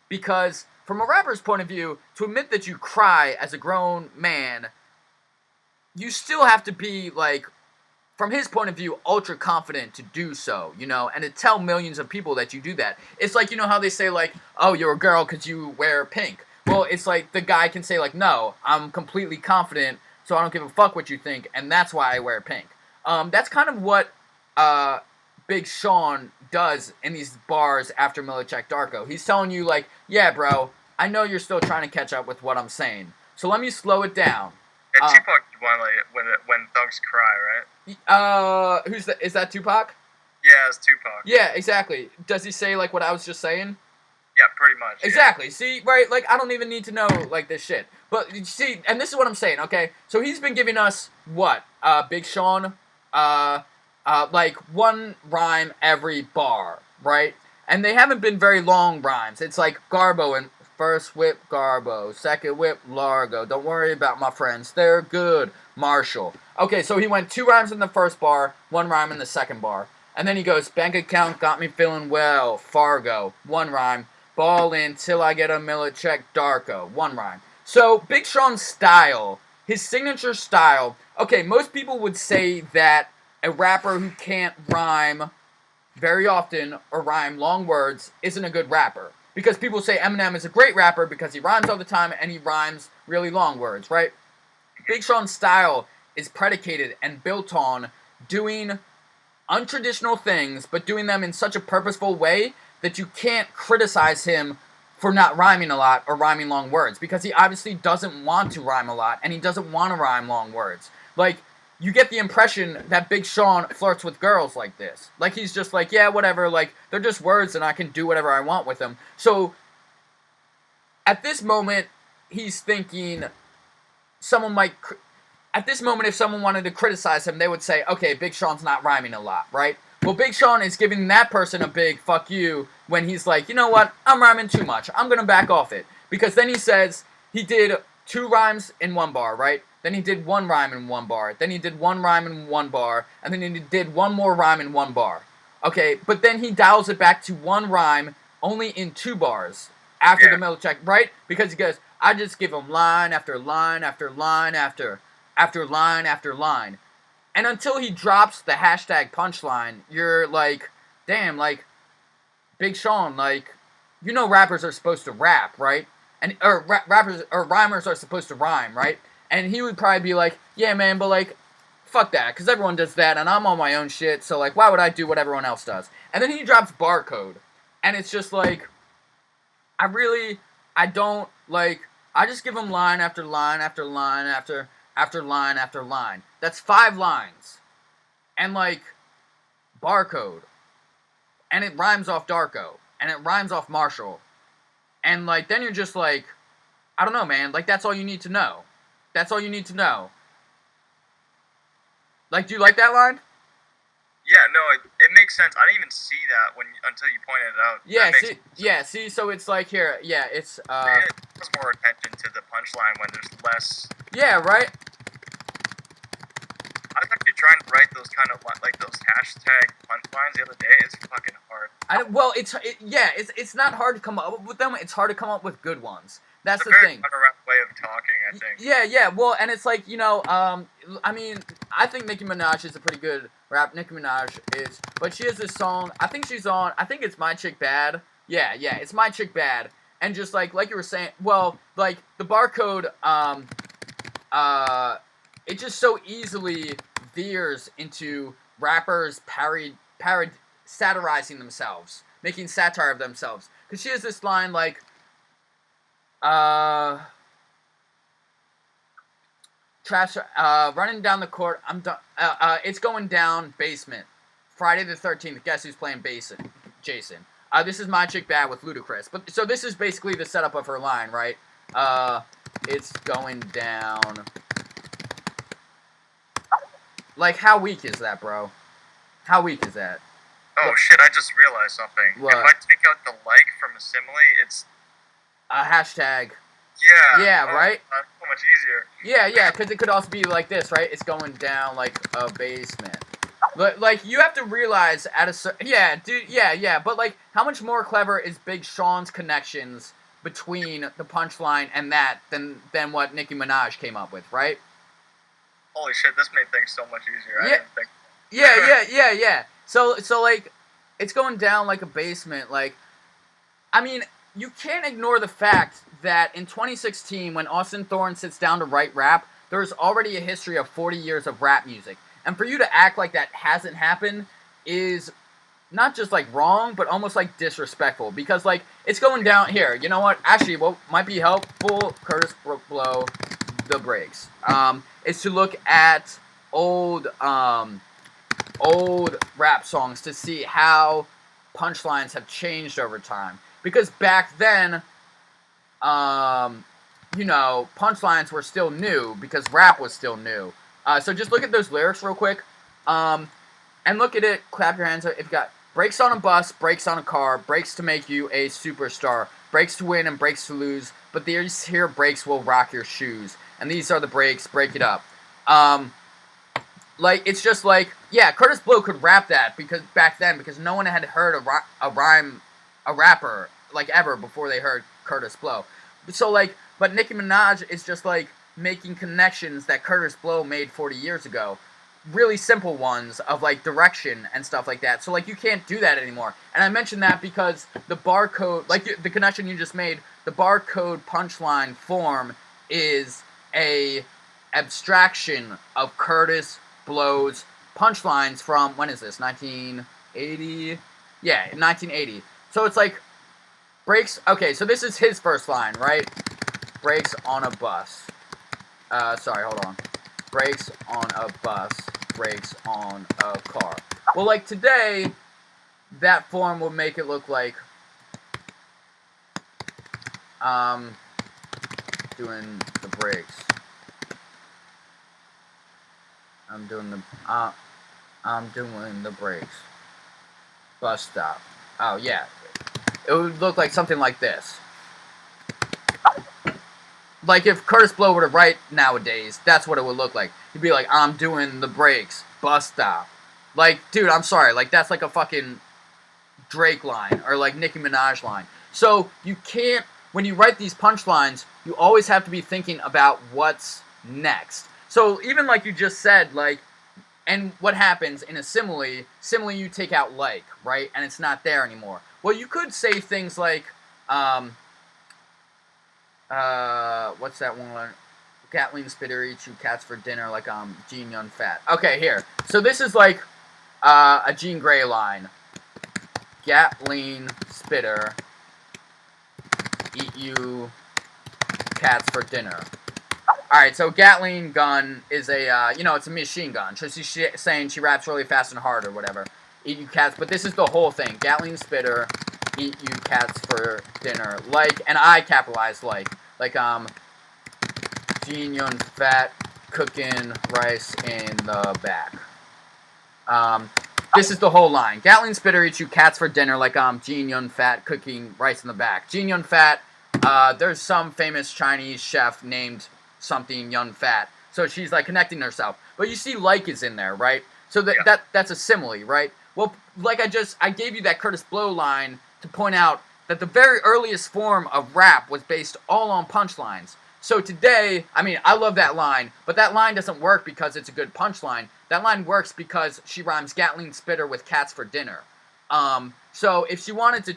because from a rapper's point of view, to admit that you cry as a grown man, you still have to be, like, from his point of view, ultra confident to do so, you know, and to tell millions of people that you do that. It's like, you know how they say, like, oh, you're a girl because you wear pink. Well, it's like the guy can say, like, no, I'm completely confident, so I don't give a fuck what you think, and that's why I wear pink. That's kind of what Big Sean does in these bars after Milicic Darko. He's telling you, like, yeah, bro, I know you're still trying to catch up with what I'm saying, so let me slow it down. Yeah, Tupac won, like, when thugs cry, right? Is that Tupac? Yeah, it's Tupac. Yeah, exactly. Does he say like what I was just saying? Yeah, pretty much. Yeah. Exactly. See, right? Like, I don't even need to know, like, this shit. But, you see, and this is what I'm saying, okay? So he's been giving us, what? Big Sean? Like, one rhyme every bar, right? And they haven't been very long rhymes. It's like Garbo and first whip Garbo, second whip Largo. Don't worry about my friends. They're good. Marshall. Okay, so he went 2 rhymes in the first bar, 1 rhyme in the second bar. And then he goes, bank account got me feeling well. Fargo. 1 rhyme. Ball in till I get a millet check, Darko. 1 rhyme. So, Big Sean's style, his signature style, okay, most people would say that a rapper who can't rhyme very often or rhyme long words isn't a good rapper. Because people say Eminem is a great rapper because he rhymes all the time and he rhymes really long words, right? Big Sean's style is predicated and built on doing untraditional things, but doing them in such a purposeful way that you can't criticize him for not rhyming a lot or rhyming long words, because he obviously doesn't want to rhyme a lot and he doesn't want to rhyme long words. Like, you get the impression that Big Sean flirts with girls like this. Like, he's just like, yeah, whatever, like, they're just words and I can do whatever I want with them. So, at this moment, he's thinking someone might... At this moment, if someone wanted to criticize him, they would say, okay, Big Sean's not rhyming a lot, right? Well, Big Sean is giving that person a big fuck you when he's like, you know what, I'm rhyming too much. I'm going to back off it. Because then he says he did 2 rhymes in 1 bar, right? Then he did 1 rhyme in 1 bar. Then he did 1 rhyme in 1 bar. And then he did 1 more rhyme in 1 bar. Okay, but then he dials it back to 1 rhyme only in 2 bars after the middle check, right? Because he goes, I just give him line after line after line after line after line. And until he drops the hashtag punchline, you're like, damn, like, Big Sean, like, you know rappers are supposed to rap, right? And rappers or rhymers are supposed to rhyme, right? And he would probably be like, yeah, man, but like, fuck that, because everyone does that, and I'm on my own shit, so like, why would I do what everyone else does? And then he drops Barcode, and it's just like, I don't, like, I just give him line after line after line after line after line. That's 5 lines. And like, Barcode. And it rhymes off Darko. And it rhymes off Marshall. And like, then you're just like, I don't know, man. Like, that's all you need to know. That's all you need to know. Like, do you like that line? Yeah, no, it makes sense. I didn't even see that until you pointed it out. Yeah, see, so it's like, here, yeah, it's, it draws more attention to the punchline when there's less... Yeah, right? I was actually trying to write those kind of, like, those hashtag punchlines the other day. It's fucking hard. Well, it's not hard to come up with them. It's hard to come up with good ones. That's it's the a very thing. runaround way of talking, I think. Yeah, well, and it's like, you know, I mean, I think Nicki Minaj is a pretty good rap. Nicki Minaj is, but she has this song, I think it's My Chick Bad. Yeah, it's My Chick Bad. And just like you were saying, well, like, the Barcode, it just so easily veers into rappers satirizing themselves, making satire of themselves. Because she has this line like, trash, running down the court, I'm done, it's going down, basement. Friday the 13th, guess who's playing Jason? This is My Chick Bad with Ludacris. But, so this is basically the setup of her line, right? It's going down. Like, how weak is that, bro? How weak is that? Oh, shit, I just realized something. What? If I take out the like from a simile, it's... A hashtag. Yeah. Yeah, right? So much easier. Yeah, because it could also be like this, right? It's going down like a basement. Like, you have to realize at a certain... Yeah, dude, yeah. But, like, how much more clever is Big Sean's connections between the punchline and that than what Nicki Minaj came up with, right? Holy shit, this made things so much easier. I didn't think... Yeah. So, like, it's going down like a basement. Like, I mean, you can't ignore the fact that in 2016, when Austin Thorne sits down to write rap, there's already a history of 40 years of rap music. And for you to act like that hasn't happened is not just, like, wrong, but almost, like, disrespectful. Because, like, it's going down here. You know what? Actually, what might be helpful, Curtis Blow, the breaks, is to look at old old rap songs to see how punchlines have changed over time. Because back then, punchlines were still new because rap was still new. So just look at those lyrics real quick. And look at it, clap your hands. If you got brakes on a bus, brakes on a car, brakes to make you a superstar, brakes to win and brakes to lose, but these here brakes will rock your shoes. And these are the brakes, break it up. It's just like, yeah, Curtis Blow could rap that because back then, because no one had heard a rapper, like, ever before they heard Curtis Blow. So, like, but Nicki Minaj is just, like, making connections that Curtis Blow made 40 years ago. Really simple ones of, like, direction and stuff like that. So, like, you can't do that anymore. And I mentioned that because the barcode, like, the connection you just made, the barcode punchline form is a abstraction of Curtis Blow's punchlines from, when is this, 1980? Yeah, 1980. So it's like, brakes, okay, so this is his first line, right? Brakes on a bus. Hold on. Brakes on a bus, brakes on a car. Well, like, today, that form will make it look like, doing the brakes. I'm doing the brakes. Bus stop. Oh, yeah. It would look like something like this. Like, if Curtis Blow were to write nowadays, that's what it would look like. He'd be like, I'm doing the brakes. Bus stop. Like, dude, I'm sorry. Like, that's like a fucking Drake line. Or, like, Nicki Minaj line. So, you can't, when you write these punchlines, you always have to be thinking about what's next. So, even like you just said, like, and what happens in a simile you take out like, right? And it's not there anymore. Well, you could say things like, what's that one? Gatling Spitter eats you cats for dinner like, Gene Young Fat. Okay, here. So this is like, a Jean Grey line. Gatling Spitter eat you cats for dinner. Alright, so Gatling gun is a, it's a machine gun. So she's saying she raps really fast and hard or whatever. Eat you cats, but this is the whole thing. Gatling Spitter, eat you cats for dinner. Like, and I capitalize like, Gene Young Fat cooking rice in the back. This is the whole line. Gatling Spitter eats you cats for dinner like, Gene Young Fat cooking rice in the back. Gene Young Fat, there's some famous Chinese chef named something Young Fat. So she's like connecting herself. But you see like is in there, right? So that's a simile, right? Well, like I gave you that Curtis Blow line to point out that the very earliest form of rap was based all on punchlines. So today, I mean, I love that line, but that line doesn't work because it's a good punchline. That line works because she rhymes Gatling Spitter with cats for dinner. So if she wanted to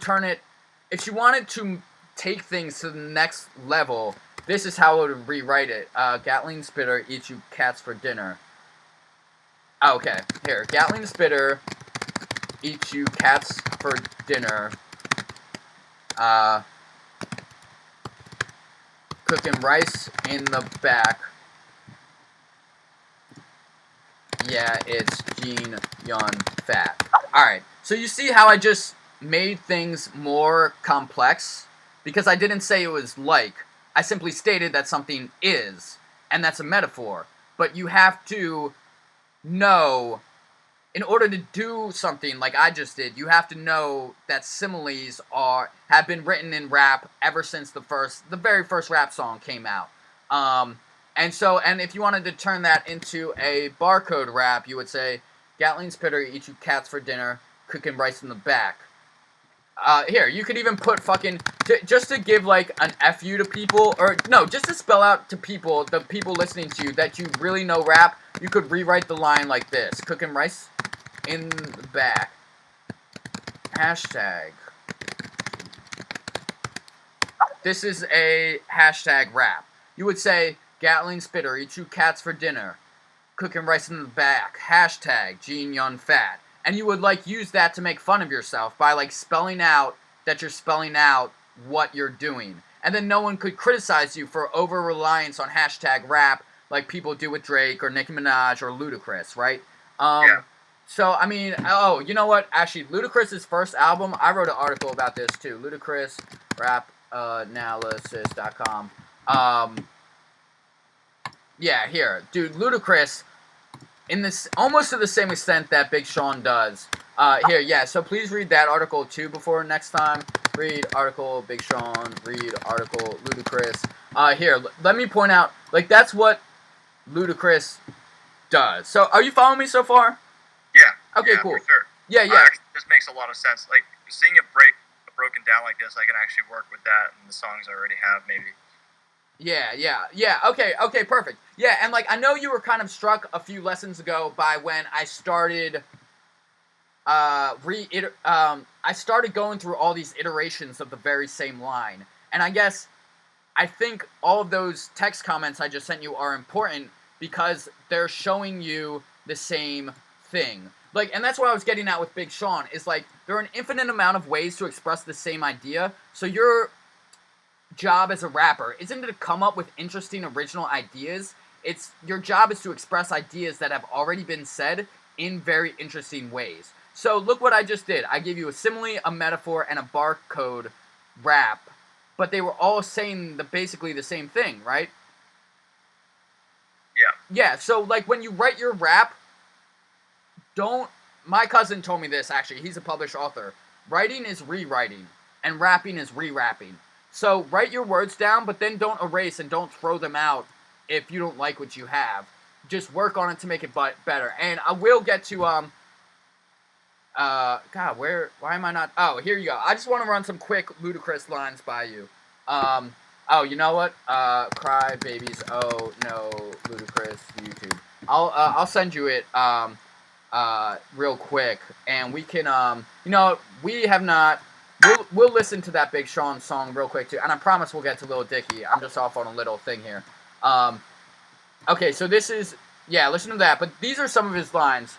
take things to the next level, this is how it would rewrite it. Gatling Spitter eats you cats for dinner. Okay, here. Gatling Spitter eats you cats for dinner. Cooking rice in the back. Yeah, it's Gene Young Fat. Alright, so you see how I just made things more complex? Because I didn't say it was like. I simply stated that something is, and that's a metaphor. But you have to know, in order to do something like I just did, you have to know that similes have been written in rap ever since the very first rap song came out. And if you wanted to turn that into a barcode rap, you would say, Gatling Spitter eats you cats for dinner, cooking rice in the back. Here, you could even put fucking, just to give, like, an FU to people, or, no, just to spell out to people, the people listening to you, that you really know rap, you could rewrite the line like this. Cooking rice in the back. Hashtag. This is a hashtag rap. You would say, Gatling Spitter eats you cats for dinner. Cooking rice in the back. Hashtag Gene Young Fat. And you would, like, use that to make fun of yourself by, like, spelling out that you're spelling out what you're doing. And then no one could criticize you for over-reliance on hashtag rap like people do with Drake or Nicki Minaj or Ludacris, right? Yeah. So, I mean, oh, you know what? Actually, Ludacris's first album, I wrote an article about this too. Ludacris, rapanalysis.com. Yeah, here. Dude, Ludacris, in this, almost to the same extent that Big Sean does. Here, yeah, so please read that article too before next time. Read article Big Sean, read article Ludacris. Here, let me point out, like, that's what Ludacris does. So, are you following me so far? Yeah. Okay, yeah, cool. For sure. Yeah, yeah. This makes a lot of sense. Like seeing it broken down like this, I can actually work with that and the songs I already have, maybe. Yeah. Okay, perfect. Yeah, and like I know you were kind of struck a few lessons ago by when I started I started going through all these iterations of the very same line. And I guess I think all of those text comments I just sent you are important because they're showing you the same thing. Like, and that's what I was getting at with Big Sean, is like there are an infinite amount of ways to express the same idea. So your job as a rapper isn't to come up with interesting original ideas. It's your job is to express ideas that have already been said in very interesting ways. So look what I just did. I gave you a simile, a metaphor, and a barcode rap, but they were all saying basically the same thing, right? Yeah. Yeah, so like when you write your rap, my cousin told me this actually, he's a published author. Writing is rewriting, and rapping is re-rapping. So write your words down, but then don't erase and don't throw them out if you don't like what you have. Just work on it to make it better. And I will get to, God, why am I not, oh, here you go. I just want to run some quick Ludacris lines by you. Oh, you know what? Cry Babies, oh, no, Ludacris, YouTube. I'll send you it, real quick, and we can, we have not, we'll listen to that Big Sean song real quick too, and I promise we'll get to Lil Dicky. I'm just off on a little thing here. Okay, so this is, yeah, listen to that, but these are some of his lines.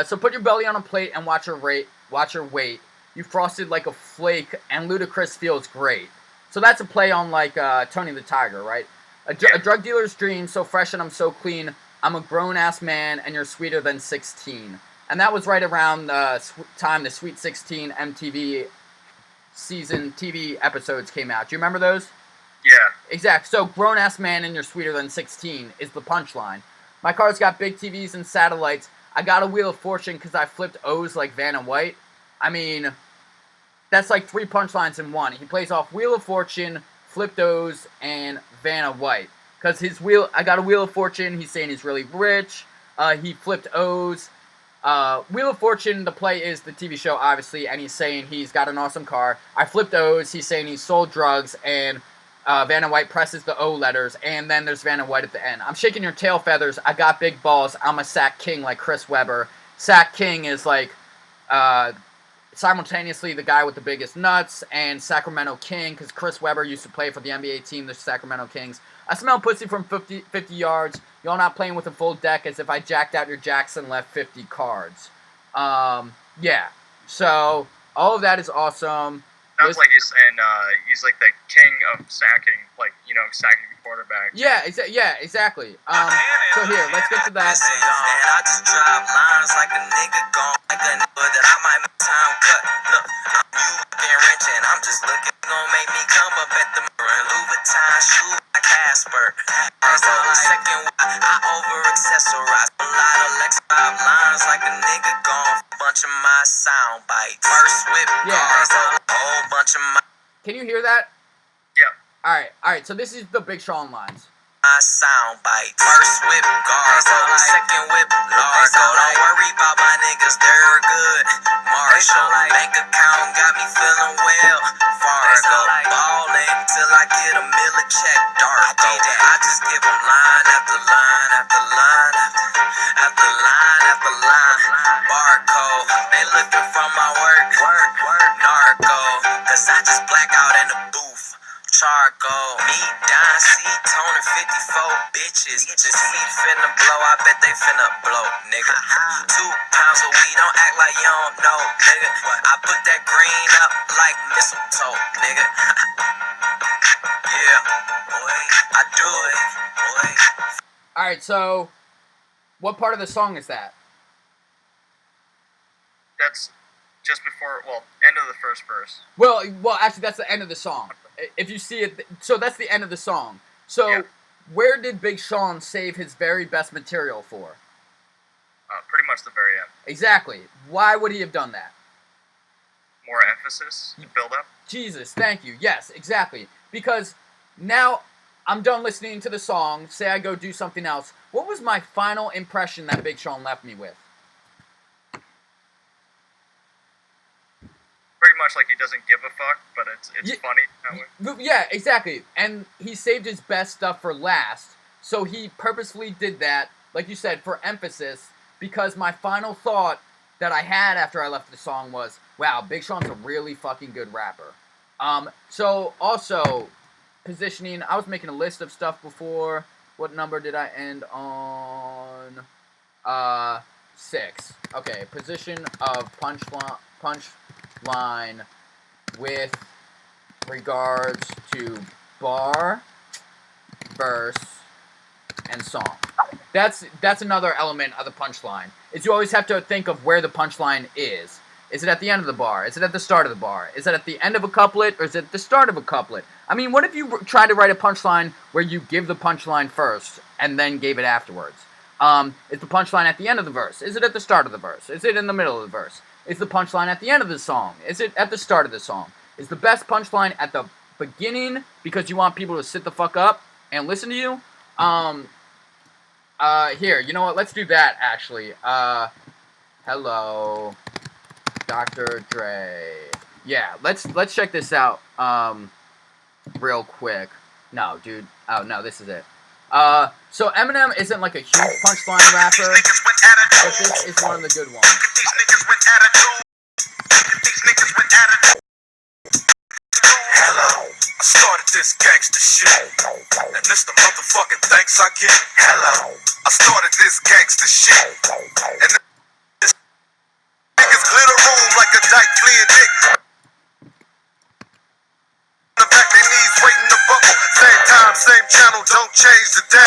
So put your belly on a plate and watch your weight. You frosted like a flake, and Ludacris feels great. So that's a play on like Tony the Tiger, right? A drug dealer's dream, so fresh and I'm so clean. I'm a grown-ass man, and you're sweeter than 16. And that was right around the time the Sweet 16 MTV season TV episodes came out. Do you remember those? Yeah. Exactly. So, grown-ass man and you're sweeter than 16 is the punchline. My car's got big TVs and satellites. I got a wheel of fortune because I flipped O's like Vanna White. I mean, that's like 3 punchlines in one. He plays off Wheel of Fortune, flipped O's, and Vanna White. Because I got a Wheel of Fortune, he's saying he's really rich. He flipped O's. Wheel of Fortune, the play is the TV show, obviously, and he's saying he's got an awesome car. I flipped O's, he's saying he sold drugs, and Vanna White presses the O letters, and then there's Vanna White at the end. I'm shaking your tail feathers, I got big balls, I'm a sack king like Chris Webber. Sack king is like, simultaneously the guy with the biggest nuts, and Sacramento King, because Chris Webber used to play for the NBA team, the Sacramento Kings. I smell pussy from 50 yards. Y'all not playing with a full deck as if I jacked out your Jackson left 50 cards. Yeah. So, all of that is awesome. Sounds like he's saying he's like the king of sacking, like, sacking quarterbacks. Yeah, exactly. So here, let's get to that. I just drop lines like a nigga gone, like a nigga that I might make time cut. Look, I'm fucking rich and I'm just looking, gonna make me come up at the mirror and Louis Vuitton shoe like Casper. First on the second, I over accessorize a lot of Lex lines like a nigga gone. Bunch of my sound bites. First whip, Yeah. a whole bunch of my. Can you hear that? Yeah. Alright, so this is the Big Sean lines. My sound bite. First whip, Gargo. Second whip, Largo. Don't worry about my niggas, they're good. Marshall, bank account got me feeling well. Fargo, ballin' till I get a million check. Darko, I just give them line after line after line after line after line. Barcode, they looking for my work. Narco, cause I just black out in the booth. Charcoal, me, Don C, Tony, 54 bitches. This weed finna blow, I bet they finna blow, nigga. 2 pounds of weed, don't act like you don't know, nigga. I put that green up like mistletoe, nigga. Yeah, boy, I do it, boy. Alright, so what part of the song is that? That's just before, end of the first verse. Well, actually, that's the end of the song. If you see it, so that's the end of the song. So, Yeah. where did Big Sean save his very best material for? Pretty much the very end. Exactly. Why would he have done that? More emphasis to build up. Jesus, thank you. Yes, exactly. Because now I'm done listening to the song. Say I go do something else. What was my final impression that Big Sean left me with? Pretty much like he doesn't give a fuck, but it's Yeah. funny that way. Yeah, exactly. And he saved his best stuff for last. So he purposefully did that, like you said, for emphasis. Because my final thought that I had after I left the song was, wow, Big Sean's a really fucking good rapper. So also, positioning, I was making a list of stuff before. What number did I end on? 6. Okay, position of punchline with regards to bar, verse, and song. That's another element of the punchline. Is you always have to think of where the punchline is. Is it at the end of the bar? Is it at the start of the bar? Is it at the end of a couplet, or is it the start of a couplet? I mean, what if you try to write a punchline where you give the punchline first and then gave it afterwards? Is the punchline at the end of the verse? Is it at the start of the verse? Is it in the middle of the verse? Is the punchline at the end of the song? Is it at the start of the song? Is the best punchline at the beginning because you want people to sit the fuck up and listen to you? Here, you know what? Let's do that, actually. Hello, Dr. Dre. Yeah, let's check this out, real quick. No, dude. Oh, no, this is it. So Eminem isn't like a huge punchline rapper, but this is one of the good ones. Hello, I started this gangster shit, and this the motherfucking thanks I get. Hello, I started this gangster shit, and this niggas clear the room like a dyke fleeing dick. The back their knees waiting to buckle. Same time, same channel, don't change the dial.